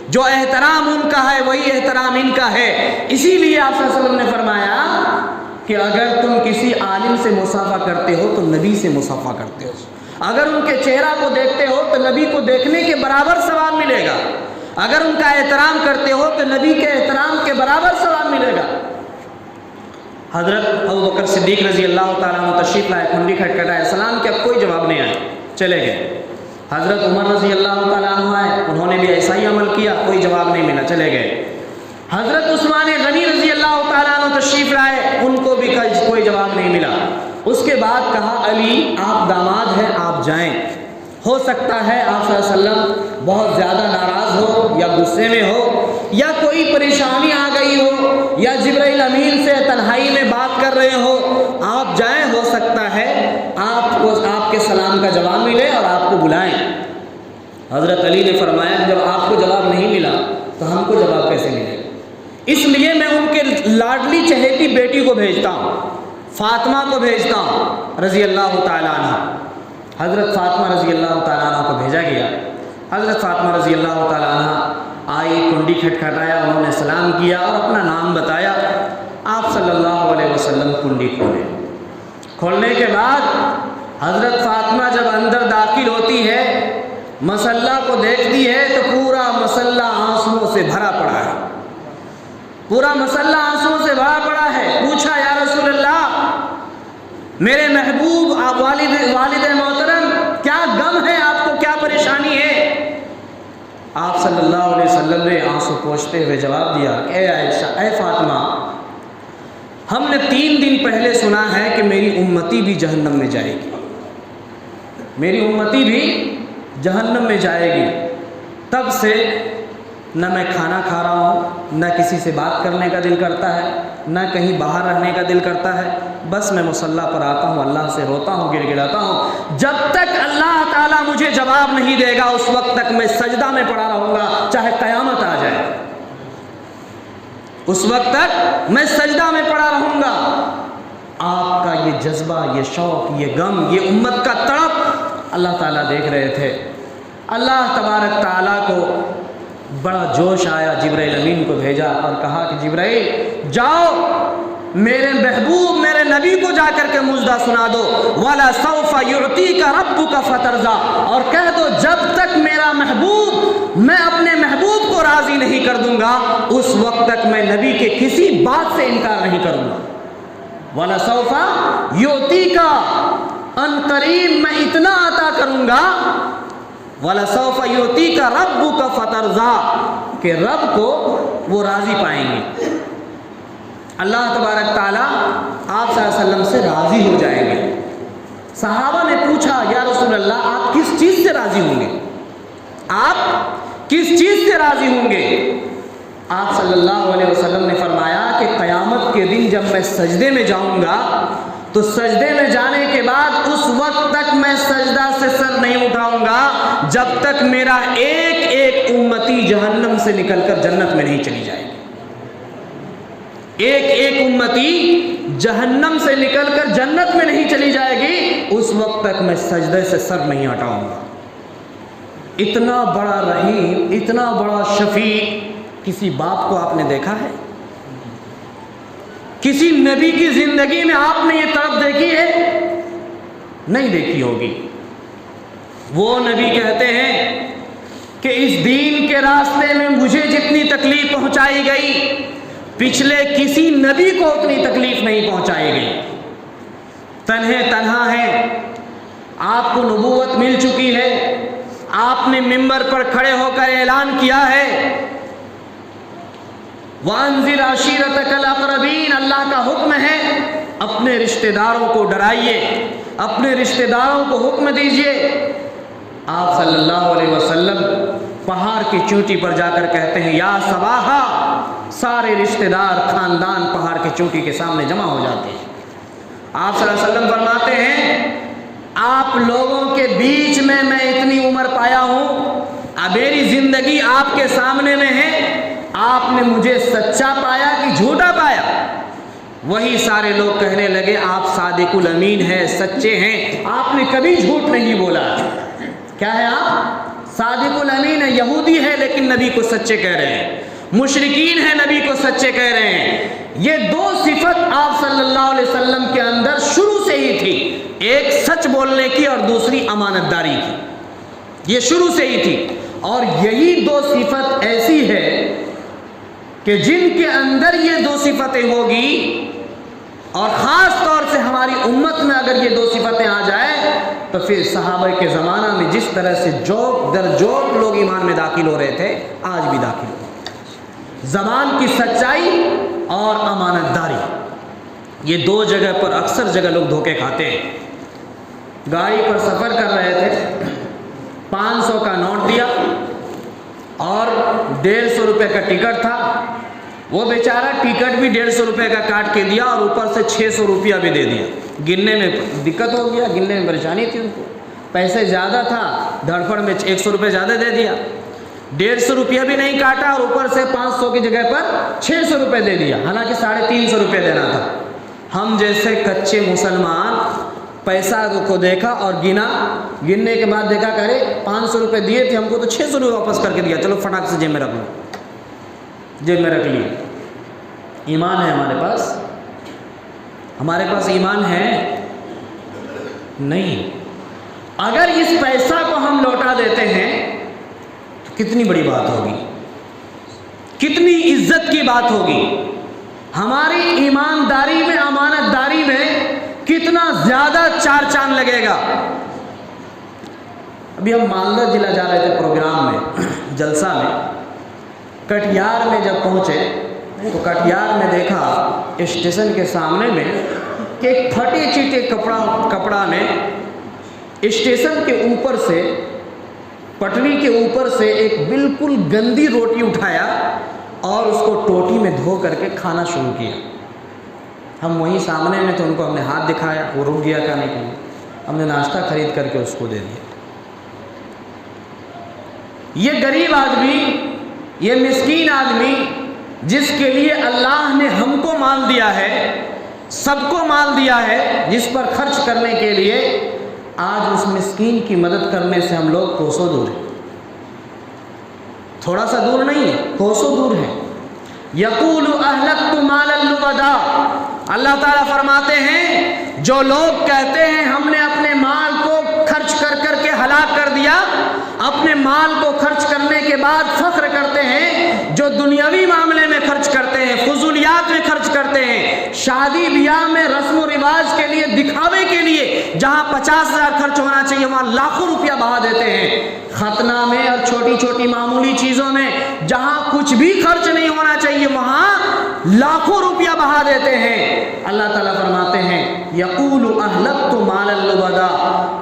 جو احترام ان کا ہے وہی احترام ان کا ہے۔ اسی لیے آپ صلی اللہ علیہ وسلم نے فرمایا کہ اگر تم کسی عالم سے مصافحہ کرتے ہو تو نبی سے مصافحہ کرتے ہو، اگر ان کے چہرہ کو دیکھتے ہو تو نبی کو دیکھنے کے برابر ثواب ملے گا، اگر ان کا احترام کرتے ہو تو نبی کے احترام کے برابر ثواب ملے گا۔ حضرت ابوبکر صدیق رضی اللہ تعالیٰ عنہ تشریف لائے، کنڈی کھٹکھٹائے، سلام کیا، کوئی جواب نہیں آیا، چلے گئے۔ حضرت عمر رضی اللہ تعالیٰ عنہ آئے، انہوں نے بھی ایسا ہی عمل کیا، کوئی جواب نہیں ملا، چلے گئے۔ حضرت عثمان غنی رضی اللہ تعالیٰ عنہ تشریف لائے، ان کو بھی کوئی جواب نہیں ملا۔ اس کے بعد کہا علی آپ داماد ہیں، آپ جائیں، ہو سکتا ہے آپ صلی اللہ علیہ وسلم بہت زیادہ ناراض ہو یا غصے میں ہو یا کوئی پریشانی آ گئی ہو یا جبرائیل امین سے تنہائی میں بات کر رہے ہو، آپ جائیں، ہو سکتا ہے آپ کو آپ کے سلام کا جواب ملے اور آپ کو بلائیں۔ حضرت علی نے فرمایا جب آپ کو جواب نہیں ملا تو ہم کو جواب کیسے ملے؟ اس لیے میں ان کے لاڈلی چہیتی بیٹی کو بھیجتا ہوں، فاطمہ کو بھیجتا ہوں رضی اللہ تعالیٰ عنہ۔ حضرت فاطمہ رضی اللہ تعالیٰ عنہ کو بھیجا گیا۔ حضرت فاطمہ رضی اللہ تعالیٰ عنہ آئی، کنڈی کھٹکھٹایا، انہوں نے سلام کیا اور اپنا نام بتایا۔ آپ صلی اللہ علیہ وسلم کنڈی کھولے، کھولنے کے بعد حضرت فاطمہ جب اندر داخل ہوتی ہے، مصلی کو دیکھتی ہے تو پورا مصلی آنسوؤں سے بھرا پڑا ہے، پورا مصلی آنسوؤں سے بھرا پڑا ہے۔ پوچھا یا رسول اللہ، میرے محبوب آپ والد محترم، کیا غم ہے آپ کو، کیا پریشانی ہے؟ آپ صلی اللہ علیہ وسلم نے آنسو پوچھتے ہوئے جواب دیا کہ اے عائشہ، اے فاطمہ، ہم نے 3 دن پہلے سنا ہے کہ میری امتی بھی جہنم میں جائے گی، میری امتی بھی جہنم میں جائے گی، تب سے نہ میں کھانا کھا رہا ہوں، نہ کسی سے بات کرنے کا دل کرتا ہے، نہ کہیں باہر رہنے کا دل کرتا ہے، بس میں مصلی پر آتا ہوں، اللہ سے روتا ہوں، گر گڑاتا ہوں، جب تک اللہ تعالیٰ مجھے جواب نہیں دے گا اس وقت تک میں سجدہ میں پڑا رہوں گا، چاہے قیامت آ جائے، اس وقت تک میں سجدہ میں پڑا رہوں گا۔ آپ کا یہ جذبہ، یہ شوق، یہ غم، یہ امت کا تڑپ اللہ تعالیٰ دیکھ رہے تھے۔ اللہ تبارک تعالیٰ کو بڑا جوش آیا، جبرائیل امین کو بھیجا اور کہا کہ جبرائیل جاؤ میرے محبوب میرے نبی کو جا کر کے مژدہ سنا دو، وَلَسَوْفَ يُعْطِيكَ رَبُّكَ فَتَرْضَىٰ، اور کہہ دو جب تک میرا محبوب، میں اپنے محبوب کو راضی نہیں کر دوں گا اس وقت تک میں نبی کے کسی بات سے انکار نہیں کروں گا۔ وَلَسَوْفَ يُعْطِيكَ، ان قریب میں اتنا عطا کروں گا، وَلَسَوْفَ يُعْطِيكَ رَبُّكَ فَتَرْضَىٰ، کہ رب کو وہ راضی پائیں گے، اللہ تبارک تعالیٰ آپ صلی اللہ علیہ وسلم سے راضی ہو جائیں گے۔ صحابہ نے پوچھا یا رسول اللہ آپ کس چیز سے راضی ہوں گے، آپ کس چیز سے راضی ہوں گے؟ آپ صلی اللہ علیہ وسلم نے فرمایا کہ قیامت کے دن جب میں سجدے میں جاؤں گا تو سجدے میں جانے کے بعد اس وقت تک میں سجدہ سے سر نہیں اٹھاؤں گا جب تک میرا ایک ایک امتی جہنم سے نکل کر جنت میں نہیں چلی جائے گی، ایک ایک امتی جہنم سے نکل کر جنت میں نہیں چلی جائے گی، اس وقت تک میں سجدے سے سر نہیں ہٹاؤں گا۔ اتنا بڑا رحیم، اتنا بڑا شفیق کسی باپ کو آپ نے دیکھا ہے؟ کسی نبی کی زندگی میں آپ نے یہ طرف دیکھی ہے؟ نہیں دیکھی ہوگی۔ وہ نبی کہتے ہیں کہ اس دین کے راستے میں مجھے جتنی تکلیف پہنچائی گئی پچھلے کسی نبی کو اتنی تکلیف نہیں پہنچائی گئی. تنہا ہیں, آپ کو نبوت مل چکی ہے, آپ نے منبر پر کھڑے ہو کر اعلان کیا ہے وَأَنذِرْ عَشِيرَتَكَ الْأَقْرَبِينَ, اللہ کا حکم ہے اپنے رشتہ داروں کو ڈرائیے, اپنے رشتہ داروں کو حکم دیجئے. آپ صلی اللہ علیہ وسلم پہاڑ کی چوٹی پر جا کر کہتے ہیں یا صباحا, سارے رشتہ دار خاندان پہاڑ کی چوٹی کے سامنے جمع ہو جاتے ہیں. آپ صلی اللہ علیہ وسلم فرماتے ہیں آپ لوگوں کے بیچ میں اتنی عمر پایا ہوں, اب میری زندگی آپ کے سامنے میں ہے, آپ نے مجھے سچا پایا کہ جھوٹا پایا؟ وہی سارے لوگ کہنے لگے آپ صادق الامین ہیں, سچے ہیں, آپ نے کبھی جھوٹ نہیں بولا. کیا ہے آپ؟ صادق الامین ہے, یہودی ہے لیکن نبی کو سچے کہہ رہے ہیں, مشرکین ہیں نبی کو سچے کہہ رہے ہیں. یہ دو صفت آپ صلی اللہ علیہ وسلم کے اندر شروع سے ہی تھی, ایک سچ بولنے کی اور دوسری امانت داری کی, یہ شروع سے ہی تھی. اور یہی دو صفت ایسی ہے کہ جن کے اندر یہ دو صفتیں ہوگی, اور خاص طور سے ہماری امت میں اگر یہ دو صفتیں آ جائیں تو پھر صحابہ کے زمانہ میں جس طرح سے جوک در جوک لوگ ایمان میں داخل ہو رہے تھے آج بھی داخل ہو رہے ہیں. زبان کی سچائی اور امانت داری, یہ دو جگہ پر اکثر جگہ لوگ دھوکے کھاتے ہیں. گاڑی پر سفر کر رہے تھے, 500 کا نوٹ دیا اور 150 روپے کا ٹکٹ تھا, وہ بیچارہ ٹکٹ بھی 150 روپے کا کاٹ کے دیا اور اوپر سے 600 روپیہ بھی دے دیا. گننے میں دقت ہو گیا, گننے میں پریشانی تھی ان کو, پیسے زیادہ تھا, دھڑپڑ میں 100 روپے زیادہ دے دیا, 150 روپیہ بھی نہیں کاٹا اور اوپر سے 500 کی جگہ پر 600 روپے دے دیا, حالانکہ 350 روپے دینا تھا. ہم جیسے کچے مسلمان پیسہ کو دیکھا اور گننے کے بعد دیکھا کہ ارے 500 روپے دیے تھے ہم کو تو 600 روپے واپس کر کے دیا, چلو فٹاک سے جیب میں رکھ لو, جیب میں رکھ لیے. ایمان ہے ہمارے پاس ایمان ہے نہیں. اگر اس پیسہ کو ہم لوٹا دیتے ہیں تو کتنی بڑی بات ہوگی, کتنی عزت کی بات ہوگی. ہماری ایمانداری میں, امانت داری میں کتنا زیادہ 4 چاند لگے گا. ابھی ہم مالدہ ضلع جا رہے تھے پروگرام میں, جلسہ میں, کٹیہار میں جب پہنچے تو کٹیہار میں دیکھا اسٹیشن کے سامنے میں کہ ایک پھٹے چیٹے کپڑا میں اسٹیشن کے اوپر سے, پٹری کے اوپر سے ایک بالکل گندی روٹی اٹھایا اور اس کو ٹوٹی میں دھو کر کے کھانا شروع کیا. ہم وہیں سامنے میں تو ان کو ہم نے ہاتھ دکھایا, وہ رک گیا کھانے کے لیے, ہم نے ناشتہ خرید کر کے اس کو دے دیا. یہ غریب آدمی, یہ مسکین آدمی جس کے لیے اللہ نے ہم کو مال دیا ہے, سب کو مال دیا ہے جس پر خرچ کرنے کے لیے, آج اس مسکین کی مدد کرنے سے ہم لوگ کوسوں دور ہیں. تھوڑا سا دور نہیں ہے, کوسوں دور ہیں. یقول اہلکت مالا لبدا, اللہ تعالیٰ فرماتے ہیں جو لوگ کہتے ہیں ہم نے اپنے مال کو خرچ کر کے ہلاک کر دیا, اپنے مال کو خرچ کرنے کے بعد فخر کرتے ہیں, جو دنیاوی معاملے میں خرچ کرتے ہیں, فضولیات میں خرچ کرتے ہیں, شادی بیاہ میں رسم و رواج کے لیے, دکھاوے کے لیے جہاں 50,000 خرچ ہونا چاہیے وہاں لاکھوں روپیہ بہا دیتے ہیں. ختنہ میں اور چھوٹی چھوٹی معمولی چیزوں میں جہاں کچھ بھی خرچ نہیں ہونا چاہیے وہاں لاکھوں روپیہ بہا دیتے ہیں. اللہ تعالیٰ فرماتے ہیں یقول اہلکت مالا لبدا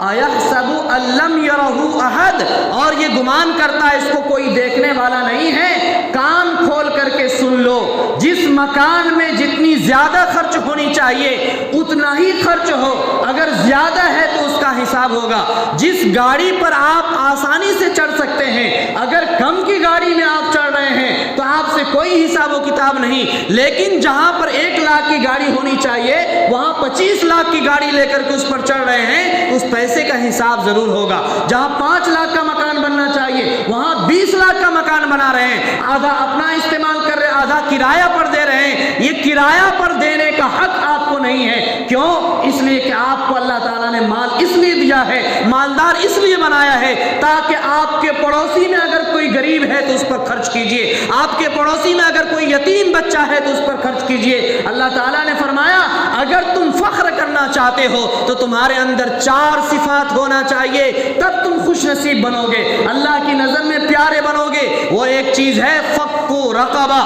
ایحسب ان لم یرہ احد, اور یہ گمان کرتا ہے اس کو کوئی دیکھنے والا نہیں ہے. کان کھول کر کے سن لو, جس مکان میں جتنی زیادہ خرچ ہونی چاہیے اتنا ہی خرچ ہو, اگر زیادہ ہے تو اس کا حساب ہوگا. جس گاڑی پر آپ آسانی سے چڑھ سکتے ہیں, اگر کم کی گاڑی میں آپ چڑھ رہے ہیں تو آپ سے کوئی حساب و کتاب نہیں, لیکن جہاں پر 1 لاکھ کی گاڑی ہونی چاہیے وہاں 25 لاکھ کی گاڑی لے کر کے اس پر چڑھ رہے ہیں, اس پیسے کا حساب ضرور ہوگا. جہاں 5 لاکھ کا مکان بننا چاہیے وہاں 20 لاکھ کا مکان بنا رہے ہیں, آدھا اپنا استعمال کر رہے ہیں, آدھا کرایہ پر دے رہے ہیں, یہ کرایہ پر دینے کا حق آپ کو نہیں ہے۔ کیوں؟ اس لیے کہ آپ کو اللہ تعالیٰ نے مال اس لیے دیا ہے، مالدار اس لیے بنایا ہے تاکہ آپ کے پڑوسی میں اگر کوئی غریب ہے تو اس پر خرچ کیجئے، آپ کے پڑوسی میں اگر کوئی یتیم بچہ ہے تو اس پر خرچ کیجئے۔ اللہ تعالیٰ نے فرمایا اگر تم فخر کرنا چاہتے ہو تو تمہارے اندر 4 صفات ہونا چاہیے، تب تم خوش نصیب بنو گے، اللہ کی نظر میں پیارے بنو گے۔ وہ ایک چیز ہے فک رقبہ،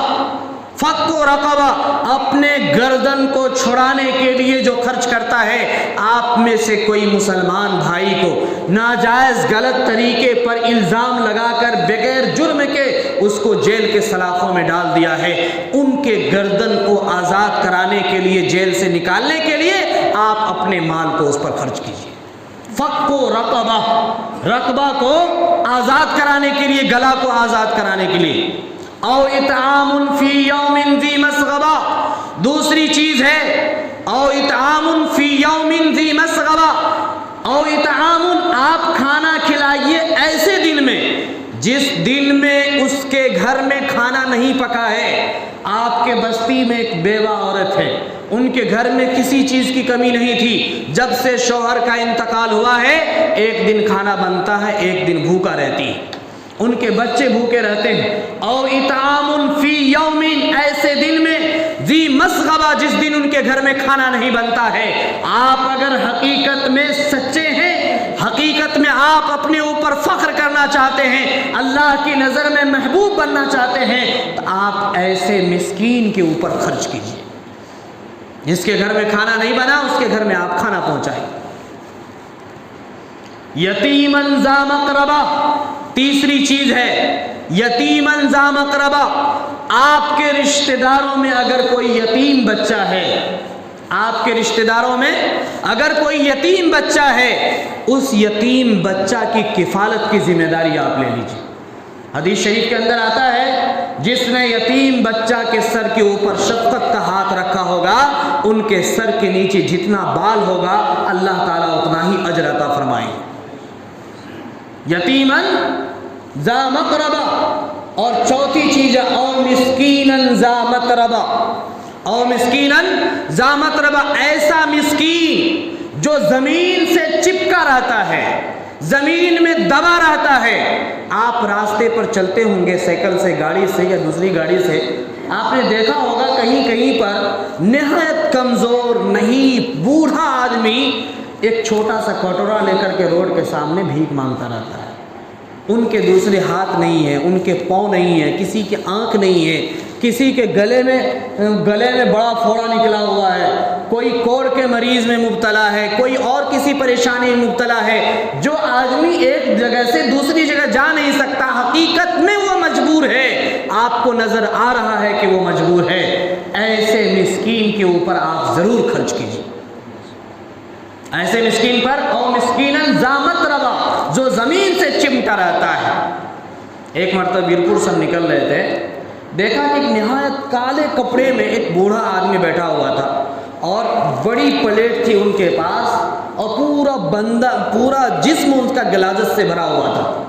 فک رقبہ، اپنے گردن کو چھڑانے کے لیے جو خرچ کرتا ہے۔ آپ میں سے کوئی مسلمان بھائی کو ناجائز غلط طریقے پر الزام لگا کر بغیر جرم کے اس کو جیل کے سلاخوں میں ڈال دیا ہے، ان کے گردن کو آزاد کرانے کے لیے، جیل سے نکالنے کے لیے آپ اپنے مال کو اس پر خرچ کیجیے۔ فک رقبہ، رقبہ کو آزاد کرانے کے لیے، گلا کو آزاد کرانے کے لیے۔ او اطعام فی یوم ذی مسغبہ، دوسری چیز ہے او اطعام فی یوم ذی مسغبہ، او اطعام، آپ کھانا کھلائیے ایسے دن میں جس دن میں اس کے گھر میں کھانا نہیں پکا ہے۔ آپ کے بستی میں ایک بیوہ عورت ہے، ان کے گھر میں کسی چیز کی کمی نہیں تھی، جب سے شوہر کا انتقال ہوا ہے ایک دن کھانا بنتا ہے، ایک دن بھوکا رہتی ہے، ان کے بچے بھوکے رہتے ہیں۔ او اطعام فی یوم، ایسے دن میں ذی مسغبہ، جس دن ان کے گھر میں کھانا نہیں بنتا ہے۔ آپ اگر حقیقت میں سچے ہیں، حقیقت میں آپ اپنے اوپر فخر کرنا چاہتے ہیں، اللہ کی نظر میں محبوب بننا چاہتے ہیں، تو آپ ایسے مسکین کے اوپر خرچ کیجیے، جس کے گھر میں کھانا نہیں بنا اس کے گھر میں آپ کھانا پہنچائیں۔ یتیماً ذا مقربہ، تیسری چیز ہے یتیماً ذا مقربہ، آپ کے رشتہ داروں میں اگر کوئی یتیم بچہ ہے، آپ کے رشتہ داروں میں اگر کوئی یتیم بچہ ہے، اس یتیم بچہ کی کفالت کی ذمہ داری آپ لے لیجیے۔ حدیث شریف کے اندر آتا ہے جس نے یتیم بچہ کے سر کے اوپر شفقت کا ہاتھ رکھا ہوگا، ان کے سر کے نیچے جتنا بال ہوگا اللہ تعالیٰ اتنا ہی اجر عطا فرمائیں گے۔ یتیماً ذا مقربہ، اور چوتھی چیز ہے او مسکیناً ذا متربہ، او مسکیناً ذا متربہ، ایسا مسکین جو زمین سے چپکا رہتا ہے، زمین میں دبا رہتا ہے۔ آپ راستے پر چلتے ہوں گے سائیکل سے، گاڑی سے یا دوسری گاڑی سے، آپ نے دیکھا ہوگا کہیں کہیں پر نہایت کمزور نہیں بوڑھا آدمی ایک چھوٹا سا کٹورا لے کر کے روڈ کے سامنے بھیک مانگتا رہتا ہے۔ ان کے دوسرے ہاتھ نہیں ہیں، ان کے پاؤں نہیں ہیں، کسی کی آنکھ نہیں ہے، کسی کے گلے میں بڑا پھوڑا نکلا ہوا ہے، کوئی کوڑ کے مریض میں مبتلا ہے، کوئی اور کسی پریشانی میں مبتلا ہے۔ جو آدمی ایک جگہ سے دوسری جگہ جا نہیں سکتا، حقیقت میں وہ مجبور ہے، آپ کو نظر آ رہا ہے کہ وہ مجبور ہے، ایسے مسکین کے اوپر آپ ضرور خرچ کیجیے، ایسے مسکین پر۔ او مسکیناً ذا متربہ، جو زمین سے چمٹا رہتا ہے۔ ایک مرتبہ بیرپور سے ہم نکل رہے تھے، دیکھا کہ ایک نہایت کالے کپڑے میں ایک بوڑھا آدمی بیٹھا ہوا تھا، اور بڑی پلیٹ تھی ان کے پاس، اور پورا جسم اس کا غلاظت سے بھرا ہوا تھا،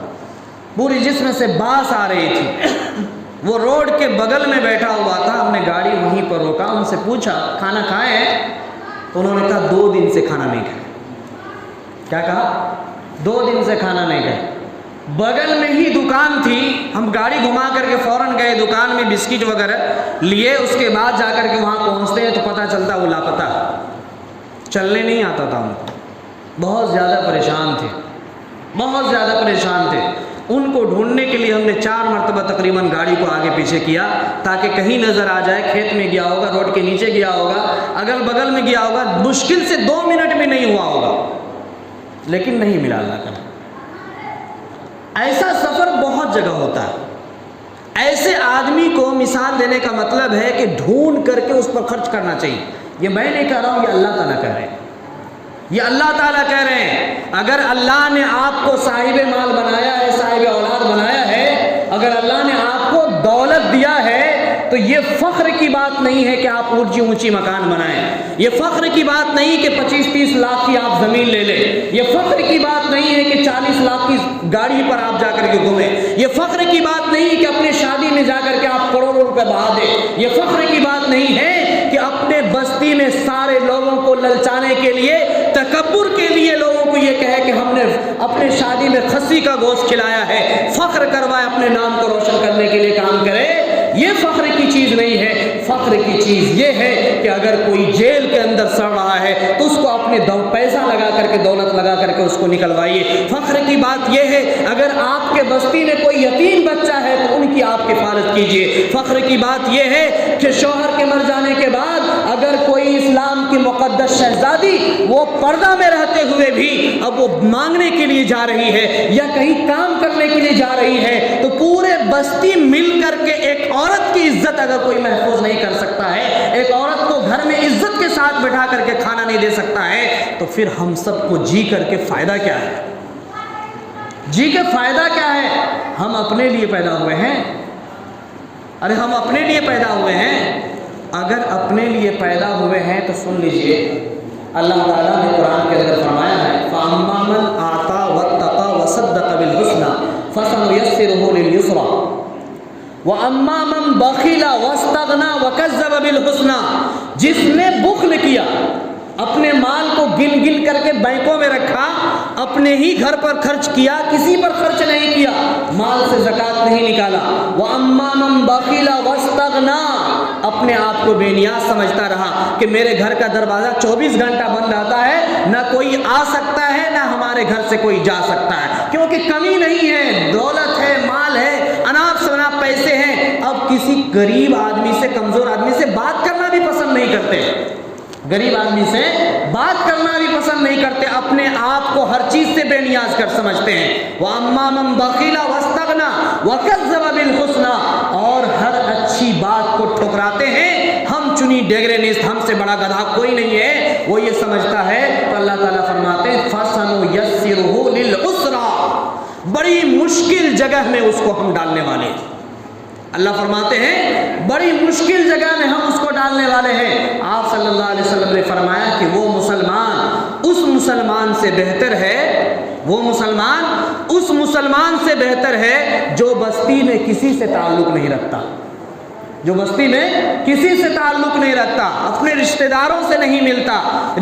پوری جسم سے بانس آ رہی تھی۔ وہ روڈ کے بغل میں بیٹھا ہوا تھا، ہم نے گاڑی وہیں پر روکا، ان سے پوچھا کھانا کھائے ہیں؟ تو انہوں نے کہا 2 دن سے کھانا نہیں کھایا۔ کیا کہا؟ 2 دن سے کھانا نہیں کھایا۔ بغل میں ہی دکان تھی، ہم گاڑی گھما کر کے فوراً گئے دکان میں، بسکٹ وغیرہ لیے، اس کے بعد جا کر کے وہاں پہنچتے ہیں تو پتہ چلتا وہ لاپتہ، چلنے نہیں آتا تھا ان کو، بہت زیادہ پریشان تھے، بہت زیادہ پریشان تھے۔ ان کو ڈھونڈنے کے لیے ہم نے 4 مرتبہ تقریباً گاڑی کو آگے پیچھے کیا تاکہ کہیں نظر آ جائے، کھیت میں گیا ہوگا، روڈ کے نیچے گیا ہوگا، اگل بغل میں گیا ہوگا، مشکل سے 2 منٹ بھی نہیں ہوا ہوگا، لیکن نہیں ملا اللہ کا۔ ایسا سفر بہت جگہ ہوتا ہے۔ ایسے آدمی کو مثال دینے کا مطلب ہے کہ ڈھونڈ کر کے اس پر خرچ کرنا چاہیے۔ یہ میں نہیں کہہ رہا ہوں، یہ اللہ تعالیٰ کہہ رہے ہیں، یہ اللہ تعالیٰ کہہ رہے ہیں۔ اگر اللہ نے آپ کو صاحب مال بنایا ہے، صاحب اولاد بنایا ہے، اگر اللہ نے آپ کو دولت دیا ہے، تو یہ فخر کی بات نہیں ہے کہ آپ اونچی اونچی مکان بنائیں، یہ فخر کی بات نہیں کہ 25-30 لاکھ کی آپ زمین لے لیں، یہ فخر کی بات نہیں ہے کہ 40 لاکھ کی گاڑی پر آپ جا کر کے گھومیں، یہ فخر کی بات نہیں کہ اپنے شادی میں جا کر کے آپ کروڑوں روپے بہا دے. یہ فخر کی بات نہیں ہے کہ اپنے بستی میں سارے لوگوں کو للچانے کے لیے, تکبر کے لیے لوگوں کو یہ کہے کہ ہم نے اپنے شادی میں خسی کا گوشت کھلایا ہے, فخر کروائے, اپنے نام کو روشن کرنے کے لیے کام کرے. یہ فخر کی چیز نہیں ہے. فخر کی چیز یہ ہے کہ اگر کوئی جیل کے اندر سڑ رہا ہے تو اس کو اپنے پیسہ لگا کر کے, دولت لگا کر کے اس کو نکلوائیے. فخر کی بات یہ ہے اگر آپ کے بستی میں کوئی یتیم بچہ ہے تو ان کی آپ حفاظت کیجیے. فخر کی بات یہ ہے کہ شوہر کے مر جانے کے بعد اگر کوئی اسلام کی مقدس شہزادی وہ پردہ میں رہتے ہوئے بھی اب وہ مانگنے کے لیے جا رہی ہے یا کہیں کام کرنے کے لیے جا رہی ہے تو پورے بستی مل کر کے ایک عورت کی عزت اگر کوئی محفوظ نہیں کر سکتا ہے, ایک عورت کو گھر میں عزت کے ساتھ بٹھا کر کے کھانا نہیں دے سکتا ہے, تو پھر ہم سب کو جی کر کے فائدہ کیا ہے؟ جی کے فائدہ کیا ہے؟ ہم اپنے لیے پیدا ہوئے ہیں. ارے ہم اپنے لیے پیدا ہوئے ہیں. اگر اپنے لیے پیدا ہوئے ہیں تو سن لیجئے, اللہ تعالیٰ نے قرآن کے اندر فرمایا ہے فَأَمَّا مَنْ آتَى وَاتَّقَى وَصَدَّقَ بِالْحُسْنَى فَسَنُيَسِّرُهُ لِلْيُسْرَى وَأَمَّا مَنْ بَخِلَ وَاسْتَغْنَى وَكَذَّبَ بِالْحُسْنَى. جس نے بخل کیا, اپنے مال کو گن گن کر کے بینکوں میں رکھا, اپنے ہی گھر پر خرچ کیا, کسی پر خرچ نہیں کیا, مال سے زکوٰۃ نہیں نکالا. وَأَمَّا مَنْ بَخِلَ وَاسْتَغْنَى, اپنے آپ کو بے نیاز سمجھتا رہا کہ میرے گھر کا دروازہ 24 گھنٹہ بند رہتا ہے, نہ کوئی آ سکتا ہے نہ ہمارے گھر سے کوئی جا سکتا ہے, کیونکہ کمی نہیں ہے, دولت ہے, مال ہے, اناپ شناپ پیسے ہیں. اب کسی غریب آدمی سے, کمزور آدمی سے بات کرنا بھی پسند نہیں کرتے, غریب آدمی سے بات کرنا بھی پسند نہیں کرتے, اپنے آپ کو ہر چیز سے بے نیاز کر سمجھتے ہیں. وَأَمَّا مَنْ بَخِلَ وَاسْتَغْنَى وَكَذَّبَ بِالْحُسْنَى, اور ہر اچھی بات کو ٹھکراتے ہیں. ہم چنی ڈیگرے نیست, ہم سے بڑا گدھا کوئی نہیں ہے, وہ یہ سمجھتا ہے. تو اللہ تعالیٰ فرماتے ہیں فَسَنُيَسِّرُهُ لِلْعُسْرَى, بڑی مشکل جگہ میں اس کو ہم ڈالنے والے ہیں. اللہ فرماتے ہیں بڑی مشکل جگہ میں ہم اس کو ڈالنے والے ہیں. آپ صلی اللہ علیہ وسلم نے فرمایا کہ وہ مسلمان اس مسلمان سے بہتر ہے, وہ مسلمان اس مسلمان سے بہتر ہے جو بستی میں کسی سے تعلق نہیں رکھتا, جو بستی میں کسی سے تعلق نہیں رکھتا, اپنے رشتہ داروں سے نہیں ملتا,